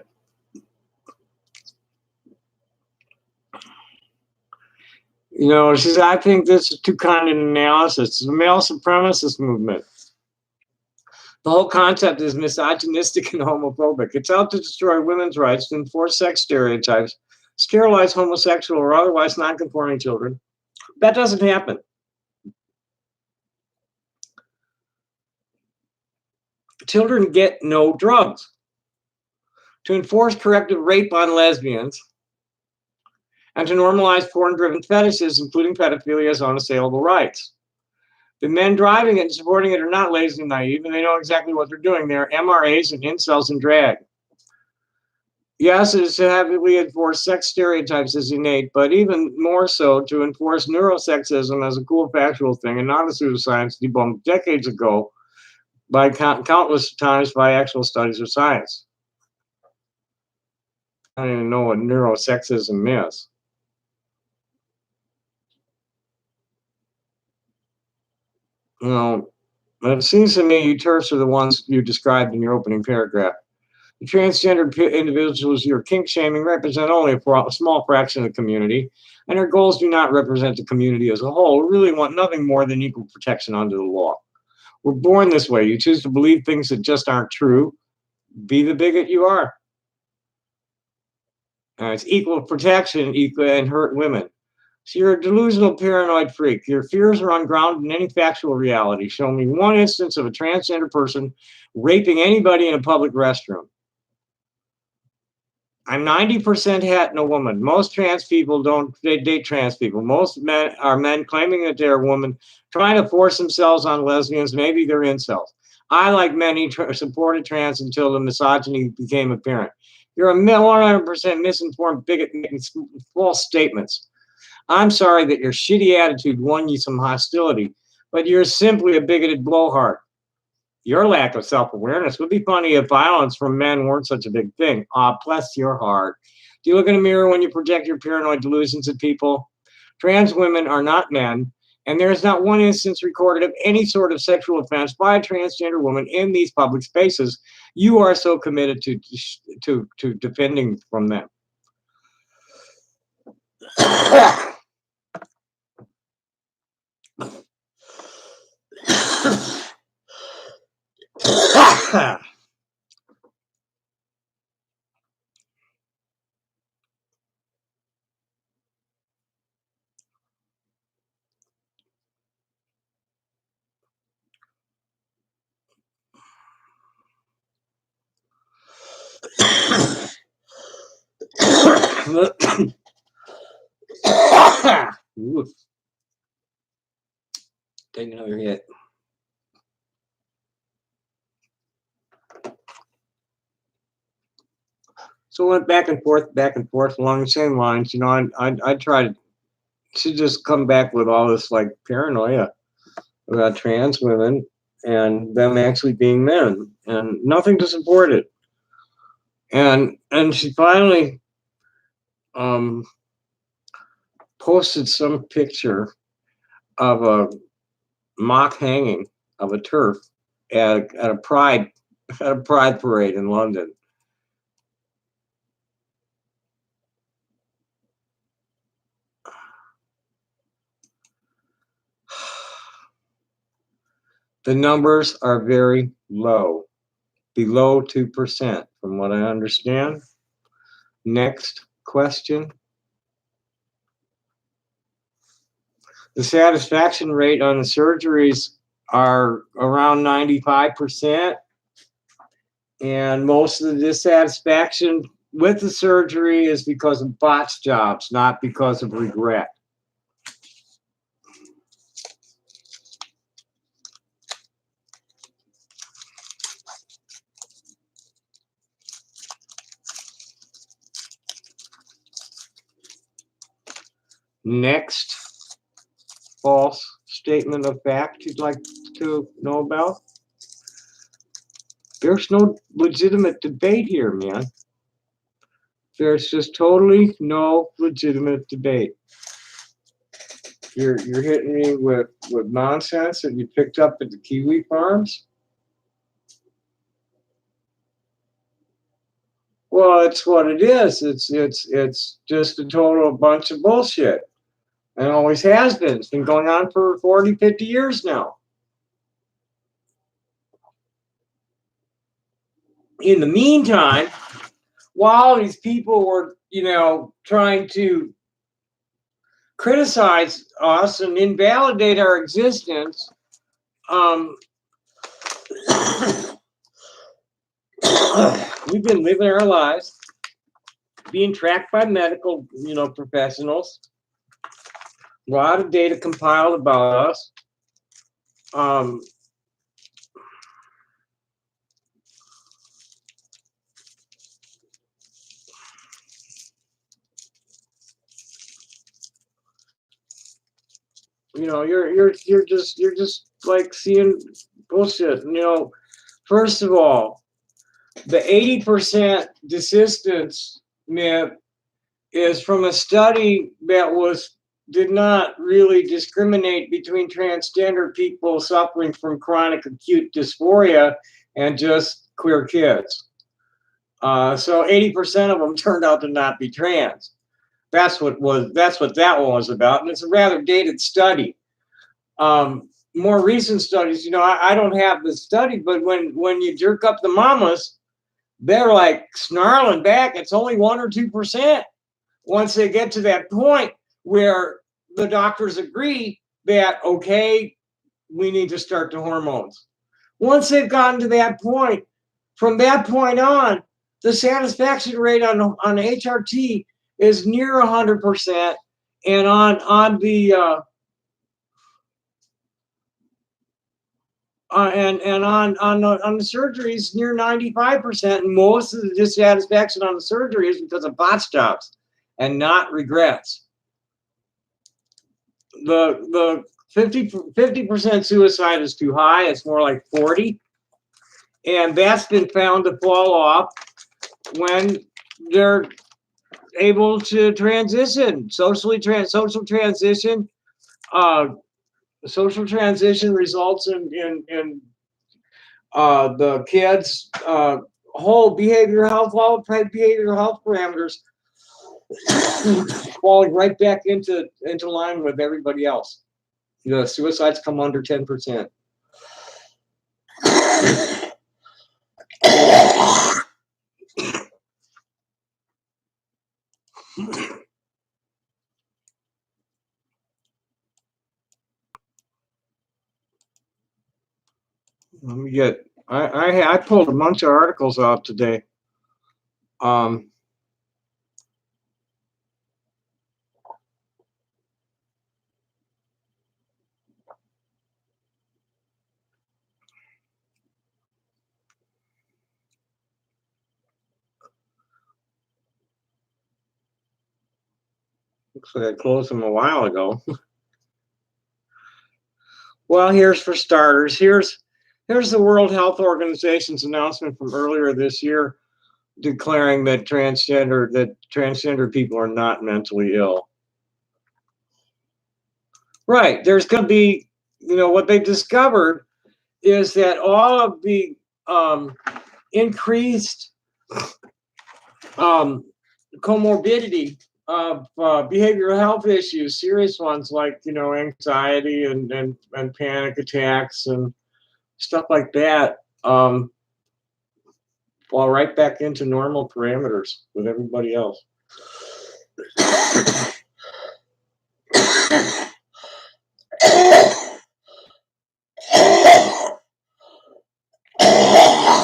A: she says, I think this is too kind an analysis. It's a male supremacist movement. The whole concept is misogynistic and homophobic. It's out to destroy women's rights, to enforce sex stereotypes, sterilize homosexual or otherwise non-conforming children. That doesn't happen. Children get no drugs. To enforce corrective rape on lesbians, and to normalize porn-driven fetishes, including pedophilia, as unassailable rights. The men driving it and supporting it are not lazy and naive, and they know exactly what they're doing. They're MRAs and incels and drag. Yes, it is to heavily enforce sex stereotypes as innate, but even more so to enforce neurosexism as a cool factual thing and not a pseudoscience debunked decades ago by countless times by actual studies of science. I don't even know what neurosexism is. It seems to me you TERFs are the ones you described in your opening paragraph. The transgender individuals you're kink shaming represent only a small fraction of the community, and their goals do not represent the community as a whole. We really want nothing more than equal protection under the law. We're born this way. You choose to believe things that just aren't true. Be the bigot you are. It's equal protection, and hurt women. So you're a delusional paranoid freak. Your fears are ungrounded in any factual reality. Show me one instance of a transgender person raping anybody in a public restroom. I'm 90% het and a woman. Most trans people don't date trans people. Most men are men claiming that they're a woman, trying to force themselves on lesbians. Maybe they're incels. I, like many, supported trans until the misogyny became apparent. You're a 100% misinformed bigot making false statements. I'm sorry that your shitty attitude won you some hostility, but you're simply a bigoted blowhard. Your lack of self-awareness would be funny if violence from men weren't such a big thing. Bless your heart. Do you look in a mirror when you project your paranoid delusions at people? Trans women are not men, and there is not one instance recorded of any sort of sexual offense by a transgender woman in these public spaces. You are so committed to defending from them. Take another hit. So I went back and forth along the same lines. I tried to just come back with all this like paranoia about trans women and them actually being men, and nothing to support it. And she finally posted some picture of a mock hanging of a TERF at a pride parade in London. The numbers are very low, below 2%, from what I understand. Next question. The satisfaction rate on the surgeries are around 95%, and most of the dissatisfaction with the surgery is because of botched jobs, not because of regret. Next false statement of fact you'd like to know about? There's no legitimate debate here, man. There's just totally no legitimate debate. You're hitting me with nonsense that you picked up at the kiwi farms. Well, it's what it is. It's just a total bunch of bullshit. And it always has been. It's been going on for 40, 50 years now. In the meantime, while these people were, trying to criticize us and invalidate our existence, we've been living our lives, being tracked by medical, professionals. A lot of data compiled about us. You're just like seeing bullshit. First of all, the 80% desistance myth is from a study that did not really discriminate between transgender people suffering from chronic acute dysphoria and just queer kids. So 80% of them turned out to not be trans. That's what that one was about, and it's a rather dated study. More recent studies, I don't have the study, but when you jerk up the mamas, they're like snarling back. It's only 1 or 2%. Once they get to that point where the doctors agree that, okay, we need to start the hormones. Once they've gotten to that point, from that point on, the satisfaction rate on HRT is near 100%, and on the surgeries near 95%, and most of the dissatisfaction on the surgery is because of botch jobs and not regrets. The 50% suicide is too high. It's more like 40, and that's been found to fall off when they're able to transition, social transition. Social transition results in the kids' whole behavioral health parameters falling right back into line with everybody else. The suicides come under 10%. Let me get. I pulled a bunch of articles out today. Looks like I closed them a while ago. Well, here's for starters. Here's the World Health Organization's announcement from earlier this year, declaring that transgender people are not mentally ill. Right. There's going to be, what they discovered is that all of the increased comorbidity of behavioral health issues, serious ones like, anxiety and panic attacks and stuff like that, fall right back into normal parameters with everybody else.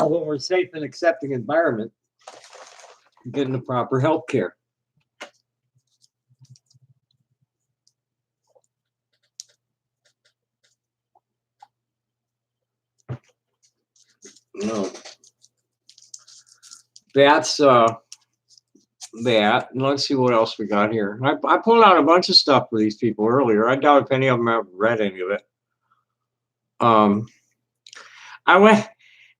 A: When we're safe and accepting environment, getting the proper health care. No. That's that. And let's see what else we got here. I pulled out a bunch of stuff for these people earlier. I doubt if any of them have read any of it. I went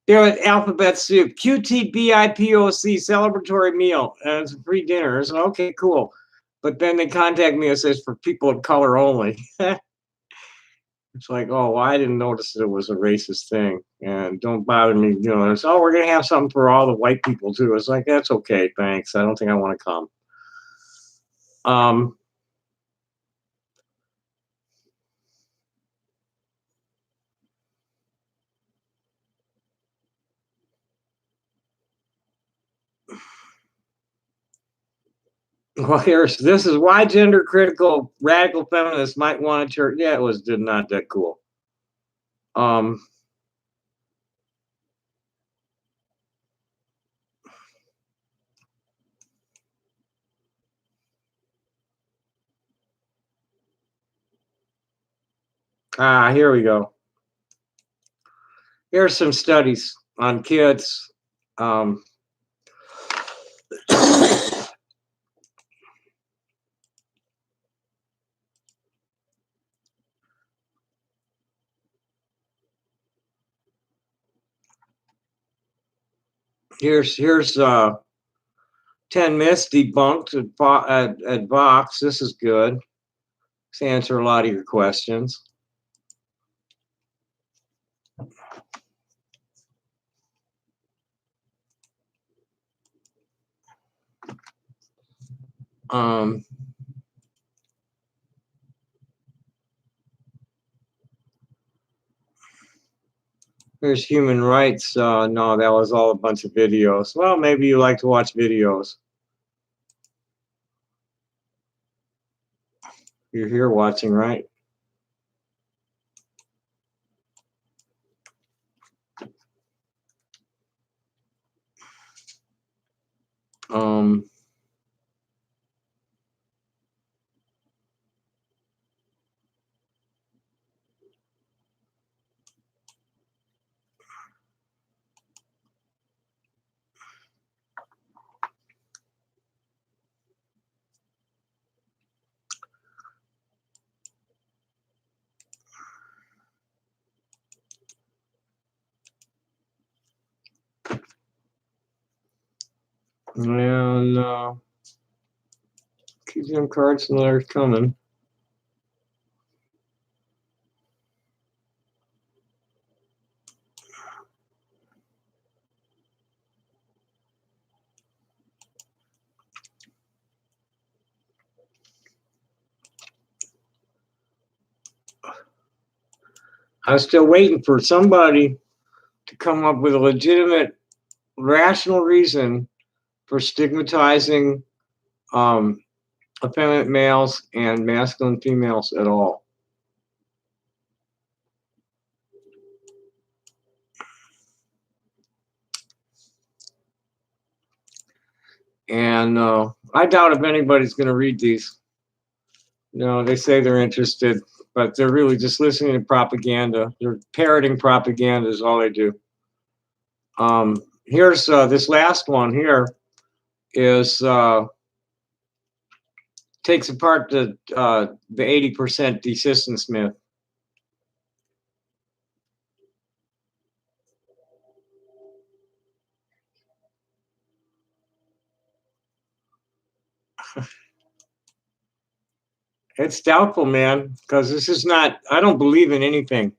A: They're at Alphabet Soup. QTBIPOC celebratory meal. And it's a free dinner. So, okay, cool. But then they contact me and says for people of color only. It's like, oh, well, I didn't notice that it was a racist thing. And don't bother me. You know, it's, oh, we're going to have something for all the white people too. It's like, that's okay. Thanks. I don't think I want to come. Well, this is why gender critical radical feminists might want to church. Yeah, it was not that cool. Here we go. Here's some studies on kids. Here's 10 myths debunked at Vox. This is good. Let's answer a lot of your questions. Here's human rights. No, that was all a bunch of videos. Well, maybe you like to watch videos. You're here watching, right? And keep them cards and letters coming. I was still waiting for somebody to come up with a legitimate, rational reason for stigmatizing effeminate males and masculine females at all. And I doubt if anybody's going to read these. You know, they say they're interested, but they're really just listening to propaganda. They're parroting propaganda is all they do. Here's this last one here is takes apart the 80% desistance myth. It's doubtful, man, because this is not, I don't believe in anything.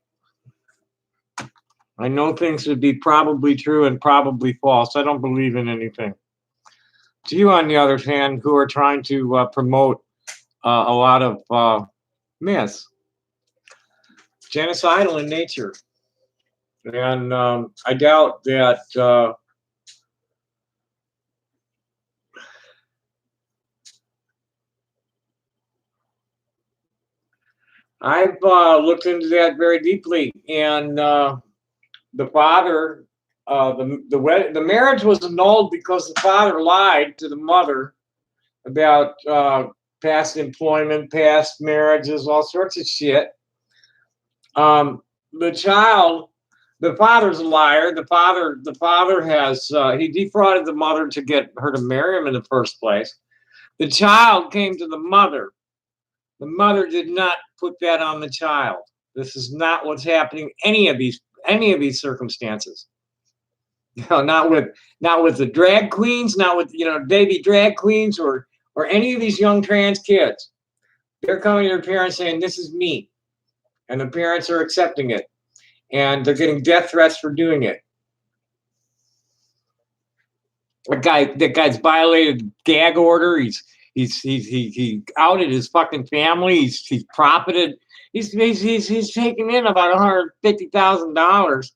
A: I know things would be probably true and probably false. I don't believe in anything. To you, on the other hand, who are trying to promote a lot of myths, genocidal in nature. And I doubt that I've looked into that very deeply, and the father, the marriage was annulled because the father lied to the mother about past employment, past marriages, all sorts of shit. The child, the father's a liar. The father has he defrauded the mother to get her to marry him in the first place. The child came to the mother. The mother did not put that on the child. This is not what's happening. Any of these circumstances. No, not with the drag queens, not with baby drag queens or any of these young trans kids. They're coming to their parents saying, "This is me," and the parents are accepting it, and they're getting death threats for doing it. That guy's violated gag order. He outed his fucking family. He's profited. He's taken in about $150,000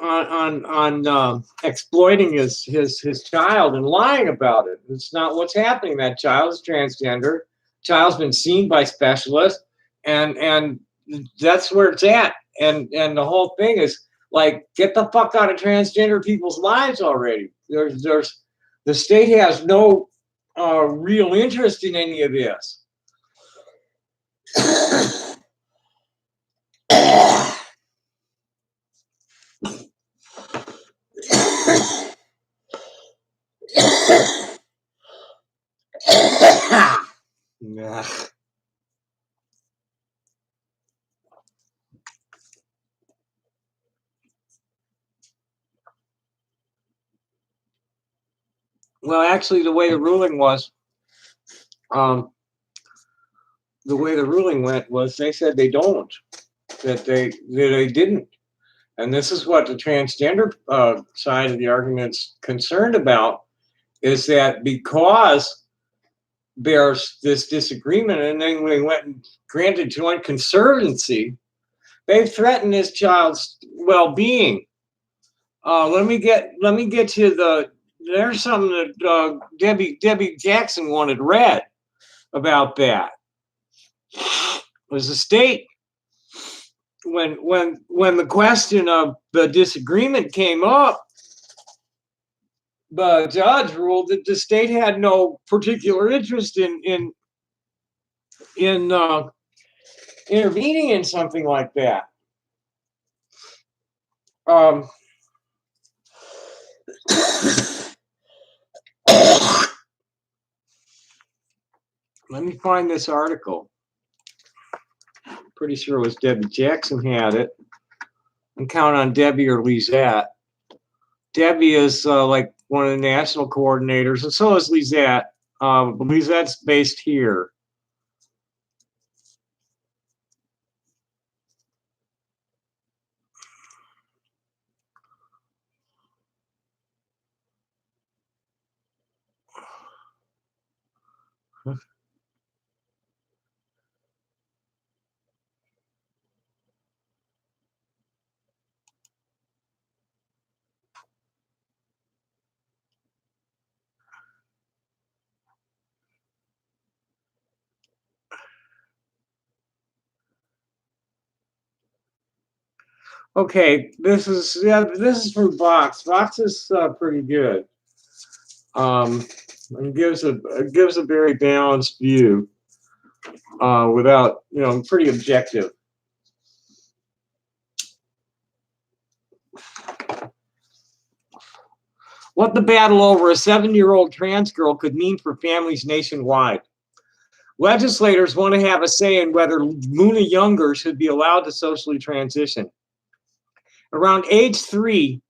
A: on exploiting his child and lying about it. It's not what's happening. That child is transgender. Child's been seen by specialists, and that's where it's at. And the whole thing is like, get the fuck out of transgender people's lives already. There's the state has no real interest in any of this. Well, actually, the way the ruling went was they said they don't, that they didn't, and this is what the transgender side of the argument's concerned about, is that because there's this disagreement, and then we went and granted joint conservancy, they've threatened this child's well-being. Let me get to there's something that Debbie Jackson wanted read about that. Was the state, when the question of the disagreement came up, the judge ruled that the state had no particular interest in intervening in something like that. Let me find this article. Pretty sure it was Debbie Jackson had it. And count on Debbie or Lizette. Debbie is like one of the national coordinators, and so is Lizette. Lizette's based here. Okay, this is from Vox. Vox is pretty good. And gives a very balanced view, without pretty objective. What the battle over a 7-year-old trans girl could mean for families nationwide. Legislators want to have a say in whether Luna Younger should be allowed to socially transition. Around age 3,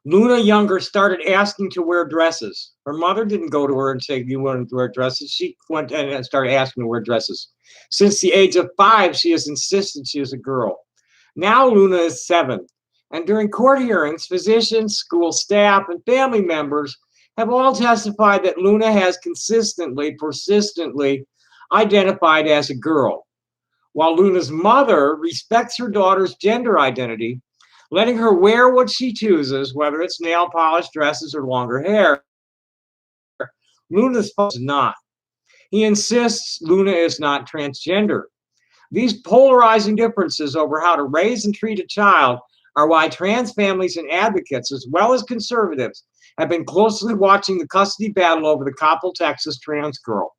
A: Luna Younger started asking to wear dresses. Her mother didn't go to her and say, "You want to wear dresses?" She went and started asking to wear dresses. Since the age of 5, she has insisted she is a girl. Now Luna is 7. And during court hearings, physicians, school staff, and family members have all testified that Luna has persistently identified as a girl. While Luna's mother respects her daughter's gender identity, letting her wear what she chooses, whether it's nail polish, dresses, or longer hair, Luna's father is not. He insists Luna is not transgender. These polarizing differences over how to raise and treat a child are why trans families and advocates, as well as conservatives, have been closely watching the custody battle over the Coppell, Texas trans girl.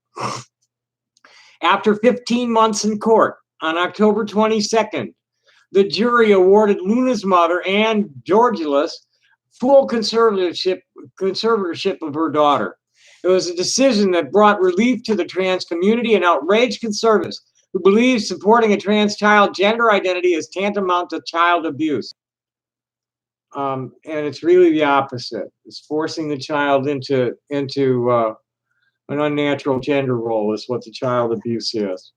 A: After 15 months in court, on October 22nd, the jury awarded Luna's mother, Ann Georgilis, full conservatorship of her daughter. It was a decision that brought relief to the trans community and outraged conservatives who believe supporting a trans child gender identity is tantamount to child abuse. And it's really the opposite. It's forcing the child into an unnatural gender role is what the child abuse is.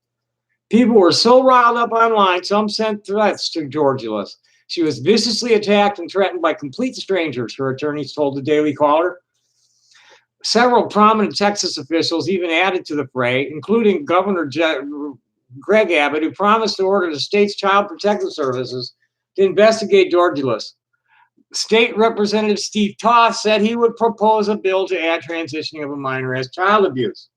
A: People were so riled up online, some sent threats to Georgilus. She was viciously attacked and threatened by complete strangers, her attorneys told the Daily Caller. Several prominent Texas officials even added to the fray, including Governor Greg Abbott, who promised to order the state's child protective services to investigate Georgilus. State Representative Steve Toth said he would propose a bill to add transitioning of a minor as child abuse.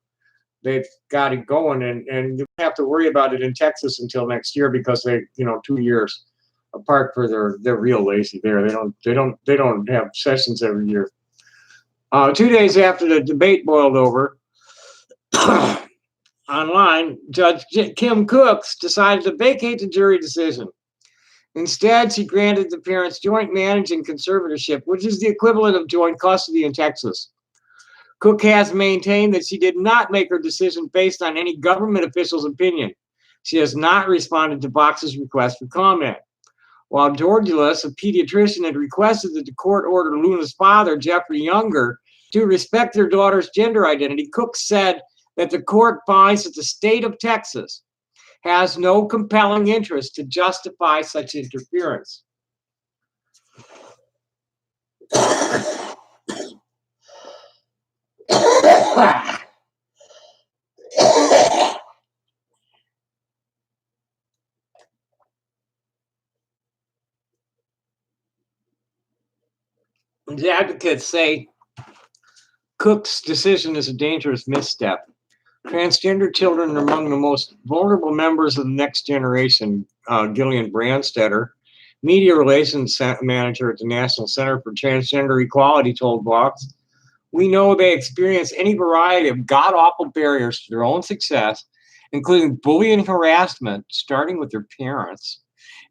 A: They've got it going, and you don't have to worry about it in Texas until next year because they, 2 years apart for they're real lazy there. They don't have sessions every year. 2 days after the debate boiled over, online, Judge Kim Cooks decided to vacate the jury decision. Instead, she granted the parents joint managing conservatorship, which is the equivalent of joint custody in Texas. Cook has maintained that she did not make her decision based on any government official's opinion. She has not responded to Vox's request for comment. While Georgilus, a pediatrician, had requested that the court order Luna's father, Jeffrey Younger, to respect their daughter's gender identity, Cook said that the court finds that the state of Texas has no compelling interest to justify such interference. The advocates say Cook's decision is a dangerous misstep. Transgender children are among the most vulnerable members of the next generation, Gillian Brandstetter, media relations manager at the National Center for Transgender Equality, told Vox. We know they experience any variety of god-awful barriers to their own success, including bullying and harassment, starting with their parents,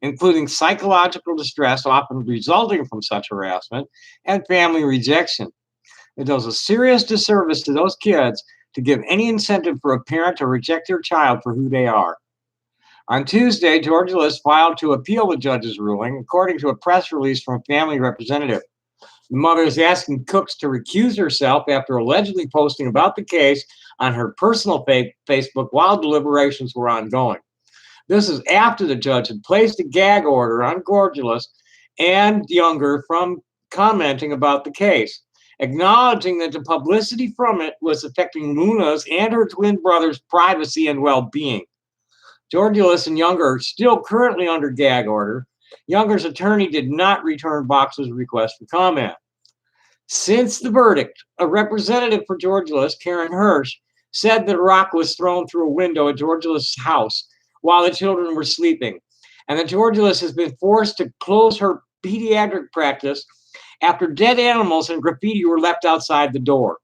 A: including psychological distress often resulting from such harassment, and family rejection. It does a serious disservice to those kids to give any incentive for a parent to reject their child for who they are. On Tuesday, Georgilus filed to appeal the judge's ruling, according to a press release from a family representative. The mother is asking Cooks to recuse herself after allegedly posting about the case on her personal Facebook while deliberations were ongoing. This is after the judge had placed a gag order on Georgilus and Younger from commenting about the case, acknowledging that the publicity from it was affecting Luna's and her twin brother's privacy and well-being. Georgilus and Younger are still currently under gag order. Younger's attorney did not return Vox's request for comment. Since the verdict, a representative for Georgilus, Karen Hirsch, said that a rock was thrown through a window at Georgilus' house while the children were sleeping, and that Georgilus has been forced to close her pediatric practice after dead animals and graffiti were left outside the door.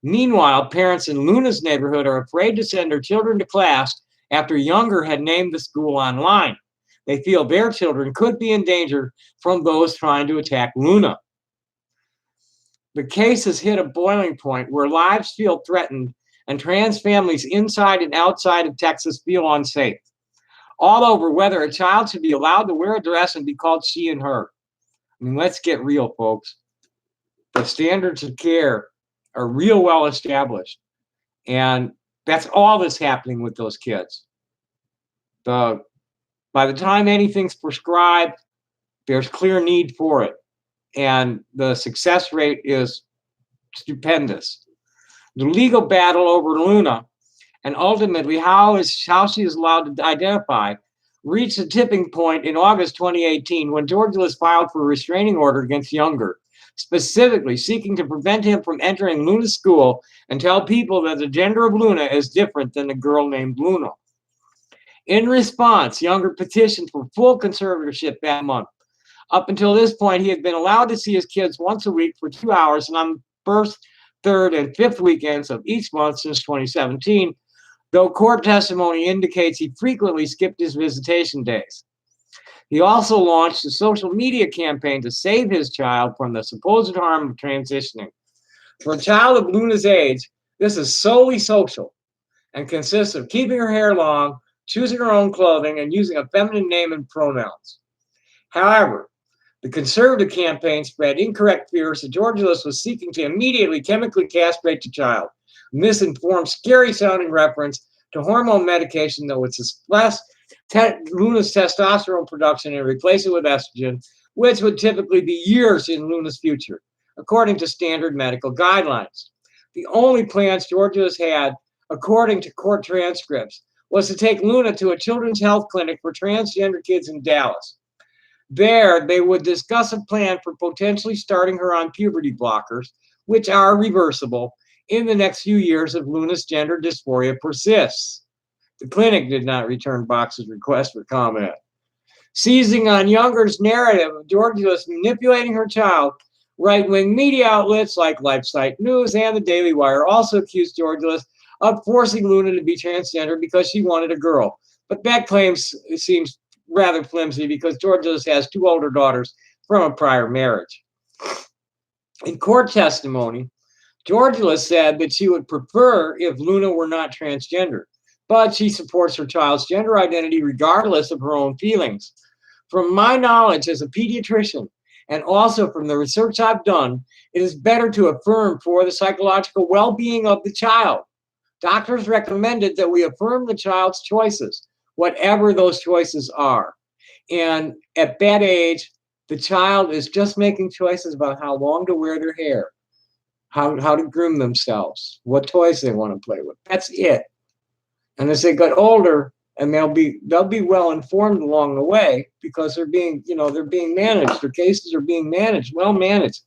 A: Meanwhile, parents in Luna's neighborhood are afraid to send their children to class after Younger had named the school online. They feel their children could be in danger from those trying to attack Luna. The case has hit a boiling point where lives feel threatened and trans families inside and outside of Texas feel unsafe. All over whether a child should be allowed to wear a dress and be called she and her. I mean, let's get real, folks. The standards of care are real well established. And that's all that's happening with those kids. By the time anything's prescribed, there's clear need for it. And the success rate is stupendous. The legal battle over Luna and ultimately how she is allowed to identify reached a tipping point in August 2018 when Georgilus filed for a restraining order against Younger, specifically seeking to prevent him from entering Luna's school and tell people that the gender of Luna is different than the girl named Luna. In response, Younger petitioned for full conservatorship that month. Up until this point, he had been allowed to see his kids once a week for 2 hours and on the first, third, and fifth weekends of each month since 2017, though court testimony indicates he frequently skipped his visitation days. He also launched a social media campaign to save his child from the supposed harm of transitioning. For a child of Luna's age, this is solely social and consists of keeping her hair long, choosing her own clothing, and using a feminine name and pronouns. However, The conservative campaign spread incorrect fears that George Lewis was seeking to immediately chemically castrate the child. Misinformed, scary-sounding reference to hormone medication that would suppress Luna's testosterone production and replace it with estrogen, which would typically be years in Luna's future, according to standard medical guidelines. The only plans George Lewis had, according to court transcripts, was to take Luna to a children's health clinic for transgender kids in Dallas. There, they would discuss a plan for potentially starting her on puberty blockers, which are reversible, in the next few years if Luna's gender dysphoria persists. The clinic did not return Box's request for comment. Seizing on Younger's narrative of George Lewis manipulating her child, right-wing media outlets like LifeSite News and the Daily Wire also accused George Lewis of forcing Luna to be transgender because she wanted a girl. But that claim seems rather flimsy because George Lewis has two older daughters from a prior marriage. In court testimony, George Lewis said that she would prefer if Luna were not transgender, but she supports her child's gender identity regardless of her own feelings. From my knowledge as a pediatrician, and also from the research I've done, it is better to affirm for the psychological well-being of the child. Doctors recommended that we affirm the child's choices, whatever those choices are. And at that age, the child is just making choices about how long to wear their hair, how to groom themselves, what toys they want to play with. That's it. And as they get older, and they'll be well informed along the way because they're being managed. Their cases are being managed, well managed.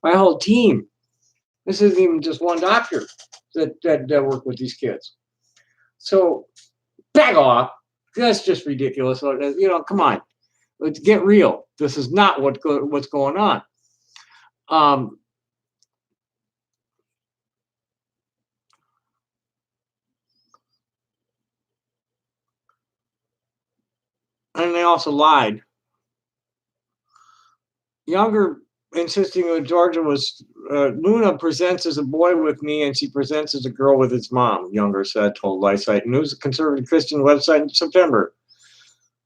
A: My whole team. This isn't even just one doctor that work with these kids. So back off. That's just ridiculous. Come on. Let's get real. This is not what's going on. And they also lied. Younger insisting that Georgia was Luna presents as a boy with me and she presents as a girl with his mom, Younger said, told LifeSite News, a conservative Christian website in September.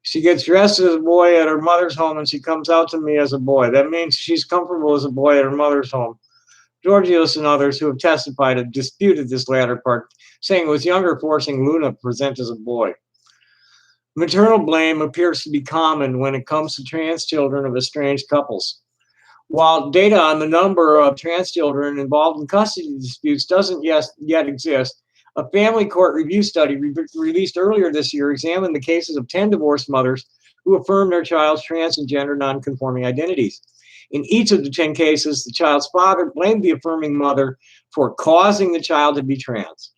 A: She gets dressed as a boy at her mother's home and she comes out to me as a boy. That means she's comfortable as a boy at her mother's home. George Lewis and others who have testified have disputed this latter part, saying it was Younger forcing Luna to present as a boy. Maternal blame appears to be common when it comes to trans children of estranged couples. While data on the number of trans children involved in custody disputes doesn't yet exist, a family court review study released earlier this year examined the cases of 10 divorced mothers who affirmed their child's trans and gender nonconforming identities. In each of the 10 cases, the child's father blamed the affirming mother for causing the child to be trans.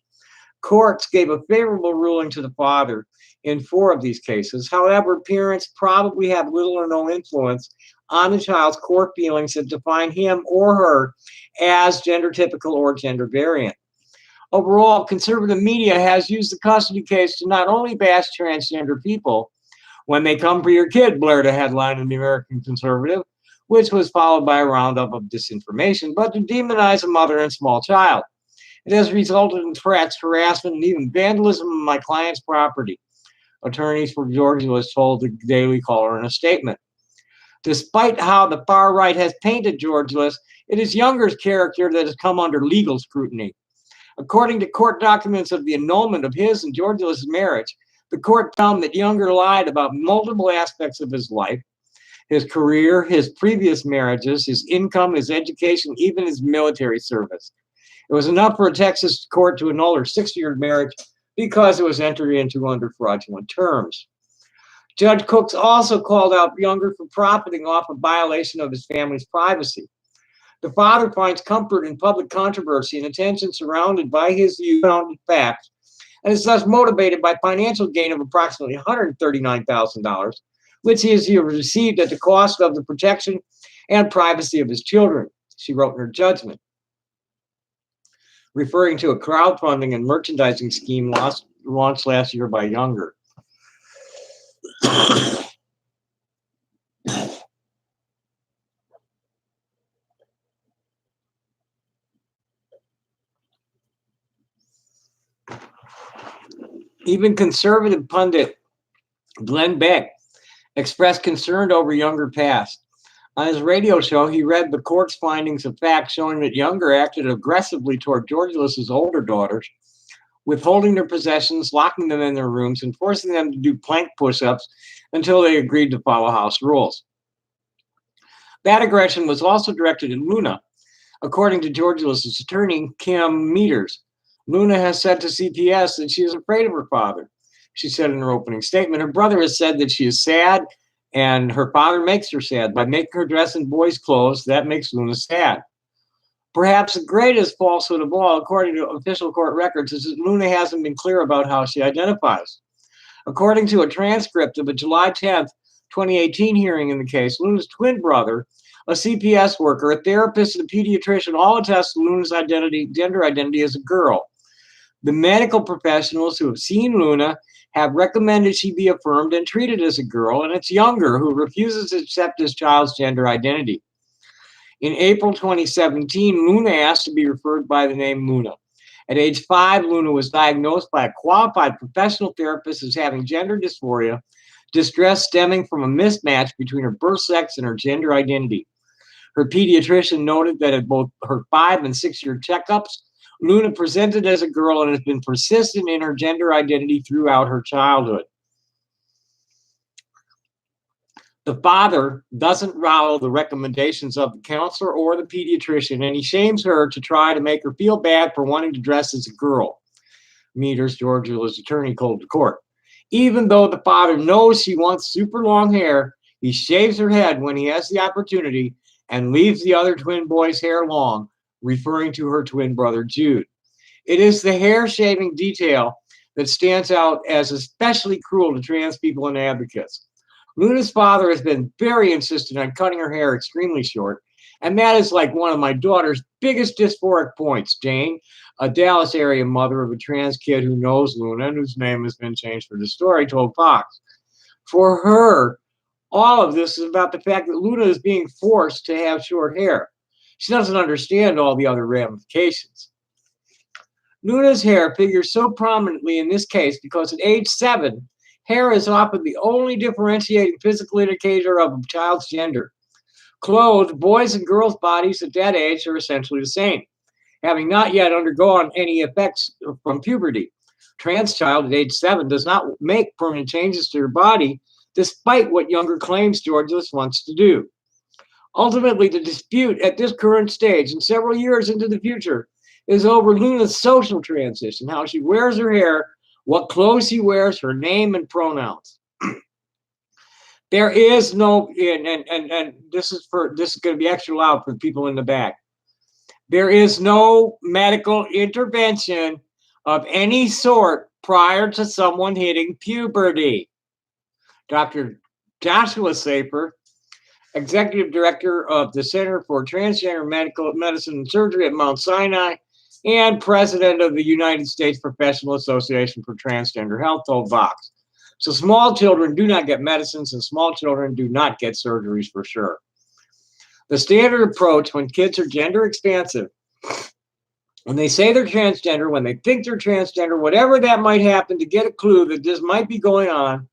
A: Courts gave a favorable ruling to the father in 4 of these cases. However, parents probably have little or no influence on the child's core feelings that define him or her as gender typical or gender variant. Overall, conservative media has used the custody case to not only bash transgender people. When they come for your kid, blared a headline in the American Conservative, which was followed by a roundup of disinformation, but to demonize a mother and small child. It has resulted in threats, harassment, and even vandalism of my client's property. Attorneys for George Lewis told the Daily Caller in a statement. Despite how the far right has painted George Lewis, it is Younger's character that has come under legal scrutiny. According to court documents of the annulment of his and George Lewis's marriage, the court found that Younger lied about multiple aspects of his life, his career, his previous marriages, his income, his education, even his military service. It was enough for a Texas court to annul her 6-year marriage because it was entered into under fraudulent terms. Judge Cooks also called out Younger for profiting off a violation of his family's privacy. The father finds comfort in public controversy and attention surrounded by his founded facts, and is thus motivated by financial gain of approximately $139,000, which he has received at the cost of the protection and privacy of his children, she wrote in her judgment, referring to a crowdfunding and merchandising scheme launched last year by Younger. Even conservative pundit Glenn Beck expressed concern over Younger past. On his radio show, he read the court's findings of fact showing that Younger acted aggressively toward Georgelus's older daughters, withholding their possessions, locking them in their rooms, and forcing them to do plank push-ups until they agreed to follow house rules. That aggression was also directed at Luna. According to Georgelus's attorney, Kim Meters, Luna has said to CPS that she is afraid of her father. She said in her opening statement, her brother has said that she is sad and her father makes her sad. By making her dress in boys' clothes, that makes Luna sad. Perhaps the greatest falsehood of all, according to official court records, is that Luna hasn't been clear about how she identifies. According to a transcript of a July 10th, 2018 hearing in the case, Luna's twin brother, a CPS worker, a therapist, and a pediatrician all attest to Luna's gender identity as a girl. The medical professionals who have seen Luna have recommended she be affirmed and treated as a girl, and it's Younger who refuses to accept his child's gender identity. In April 2017, Luna asked to be referred by the name Luna. At age 5, Luna was diagnosed by a qualified professional therapist as having gender dysphoria, distress stemming from a mismatch between her birth sex and her gender identity. Her pediatrician noted that at both her 5 and 6-year checkups, Luna presented as a girl and has been persistent in her gender identity throughout her childhood. The father doesn't follow the recommendations of the counselor or the pediatrician, and he shames her to try to make her feel bad for wanting to dress as a girl. Meters, Georgia's attorney, told the court. Even though the father knows she wants super long hair, he shaves her head when he has the opportunity and leaves the other twin boy's hair long, referring to her twin brother, Jude. It is the hair shaving detail that stands out as especially cruel to trans people and advocates. Luna's father has been very insistent on cutting her hair extremely short, and that is like one of my daughter's biggest dysphoric points. Jane, a Dallas area mother of a trans kid who knows Luna and whose name has been changed for the story, told Fox. For her, all of this is about the fact that Luna is being forced to have short hair. She doesn't understand all the other ramifications. Luna's hair figures so prominently in this case because at age 7, hair is often the only differentiating physical indicator of a child's gender. Clothed, boys' and girls' bodies at that age are essentially the same, having not yet undergone any effects from puberty. Trans child at age 7 does not make permanent changes to her body, despite what Younger claims Georgelus wants to do. Ultimately, the dispute at this current stage and several years into the future is over Luna's social transition, how she wears her hair, what clothes she wears, her name and pronouns. There is no, and this is going to be extra loud for people in the back. There is no medical intervention of any sort prior to someone hitting puberty. Dr. Joshua Safer, Executive Director of the Center for Transgender Medical Medicine and Surgery at Mount Sinai, and President of the United States Professional Association for Transgender Health, told Vox. So small children do not get medicines, and small children do not get surgeries for sure. The standard approach when kids are gender expansive, when they say they're transgender, when they think they're transgender, whatever that might happen to get a clue that this might be going on,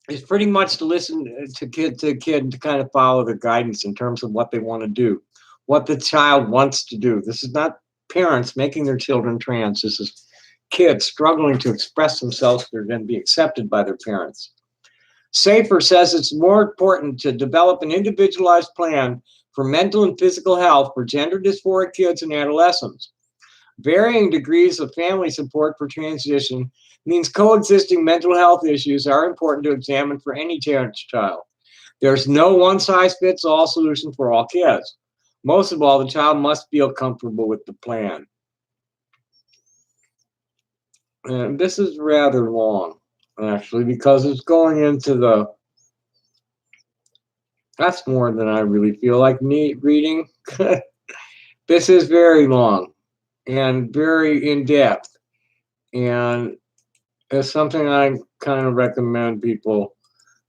A: is pretty much to listen to kid and to kind of follow the guidance in terms of what they want to do, what the child wants to do. This is not parents making their children trans. This is kids struggling to express themselves so they're going to be accepted by their parents. Safer says it's more important to develop an individualized plan for mental and physical health for gender dysphoric kids and adolescents. Varying degrees of family support for transition means coexisting mental health issues are important to examine for any trans child. There's no one-size-fits-all solution for all kids. Most of all, the child must feel comfortable with the plan. And this is rather long, actually, because it's going into the... That's more than I really feel like reading. This is very long and very in-depth. And it's something I kind of recommend people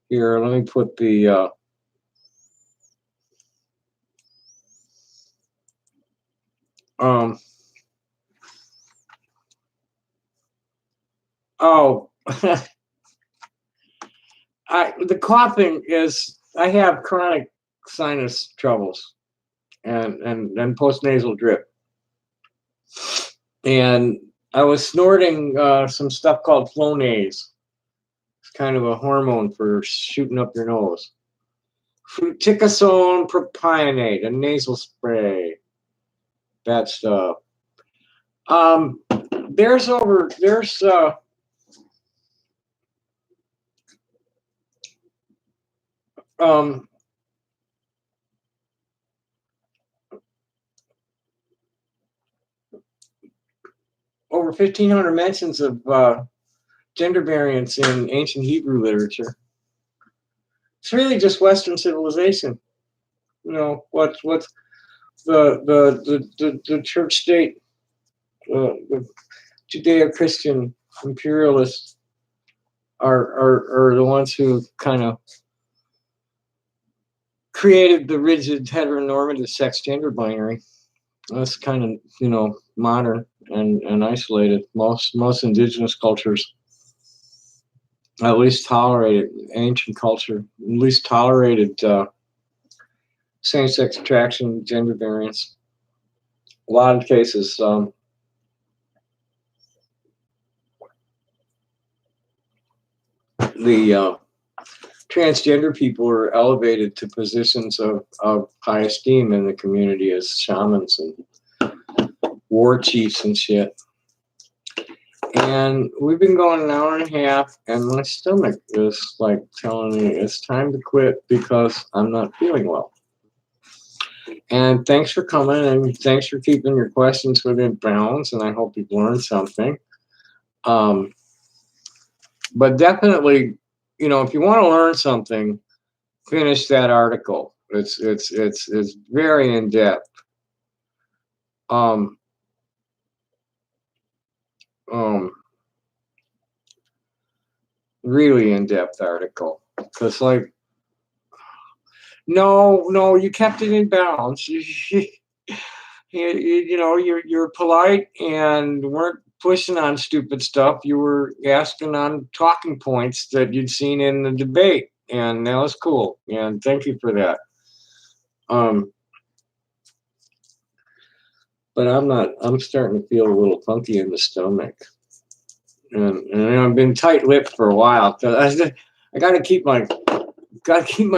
A: here. Let me put the... oh, The coughing is, I have chronic sinus troubles and postnasal drip. And I was snorting some stuff called Flonase. It's kind of a hormone for shooting up your nose. Fluticasone propionate, a nasal spray. That stuff. There's over um 1,500 mentions of gender variance in ancient Hebrew literature. It's really just Western civilization. You know, what's the church state, the Judeo-Christian imperialists are the ones who kind of created the rigid heteronormative sex gender binary. That's kind of, you know, modern and isolated. Most indigenous cultures at least tolerated, ancient culture at least tolerated same-sex attraction, gender variance. A lot of cases, the transgender people are elevated to positions of high esteem in the community as shamans and war chiefs and shit. And we've been going an hour and a half, and my stomach is like telling me it's time to quit because I'm not feeling well. And thanks for coming, and thanks for keeping your questions within bounds, and I hope you've learned something. But definitely, you know, if you want to learn something, finish that article. It's very in depth. Really in depth article, because like, no, you kept it in bounds. You know, you're polite and weren't pushing on stupid stuff. You were asking on talking points that you'd seen in the debate, and that was cool. And thank you for that. But I'm starting to feel a little funky in the stomach, and I've been tight-lipped for a while because I got to keep my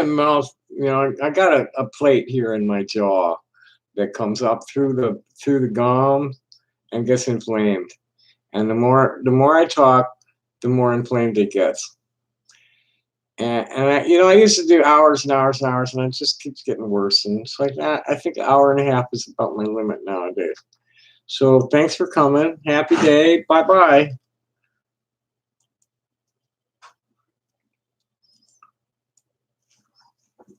A: mouth. You know, I got a plate here in my jaw that comes up through the gum and gets inflamed. And the more I talk, the more inflamed it gets. And I, you know, I used to do hours and hours and hours, and it just keeps getting worse. And it's like, I think an hour and a half is about my limit nowadays. So thanks for coming. Happy day. Bye-bye.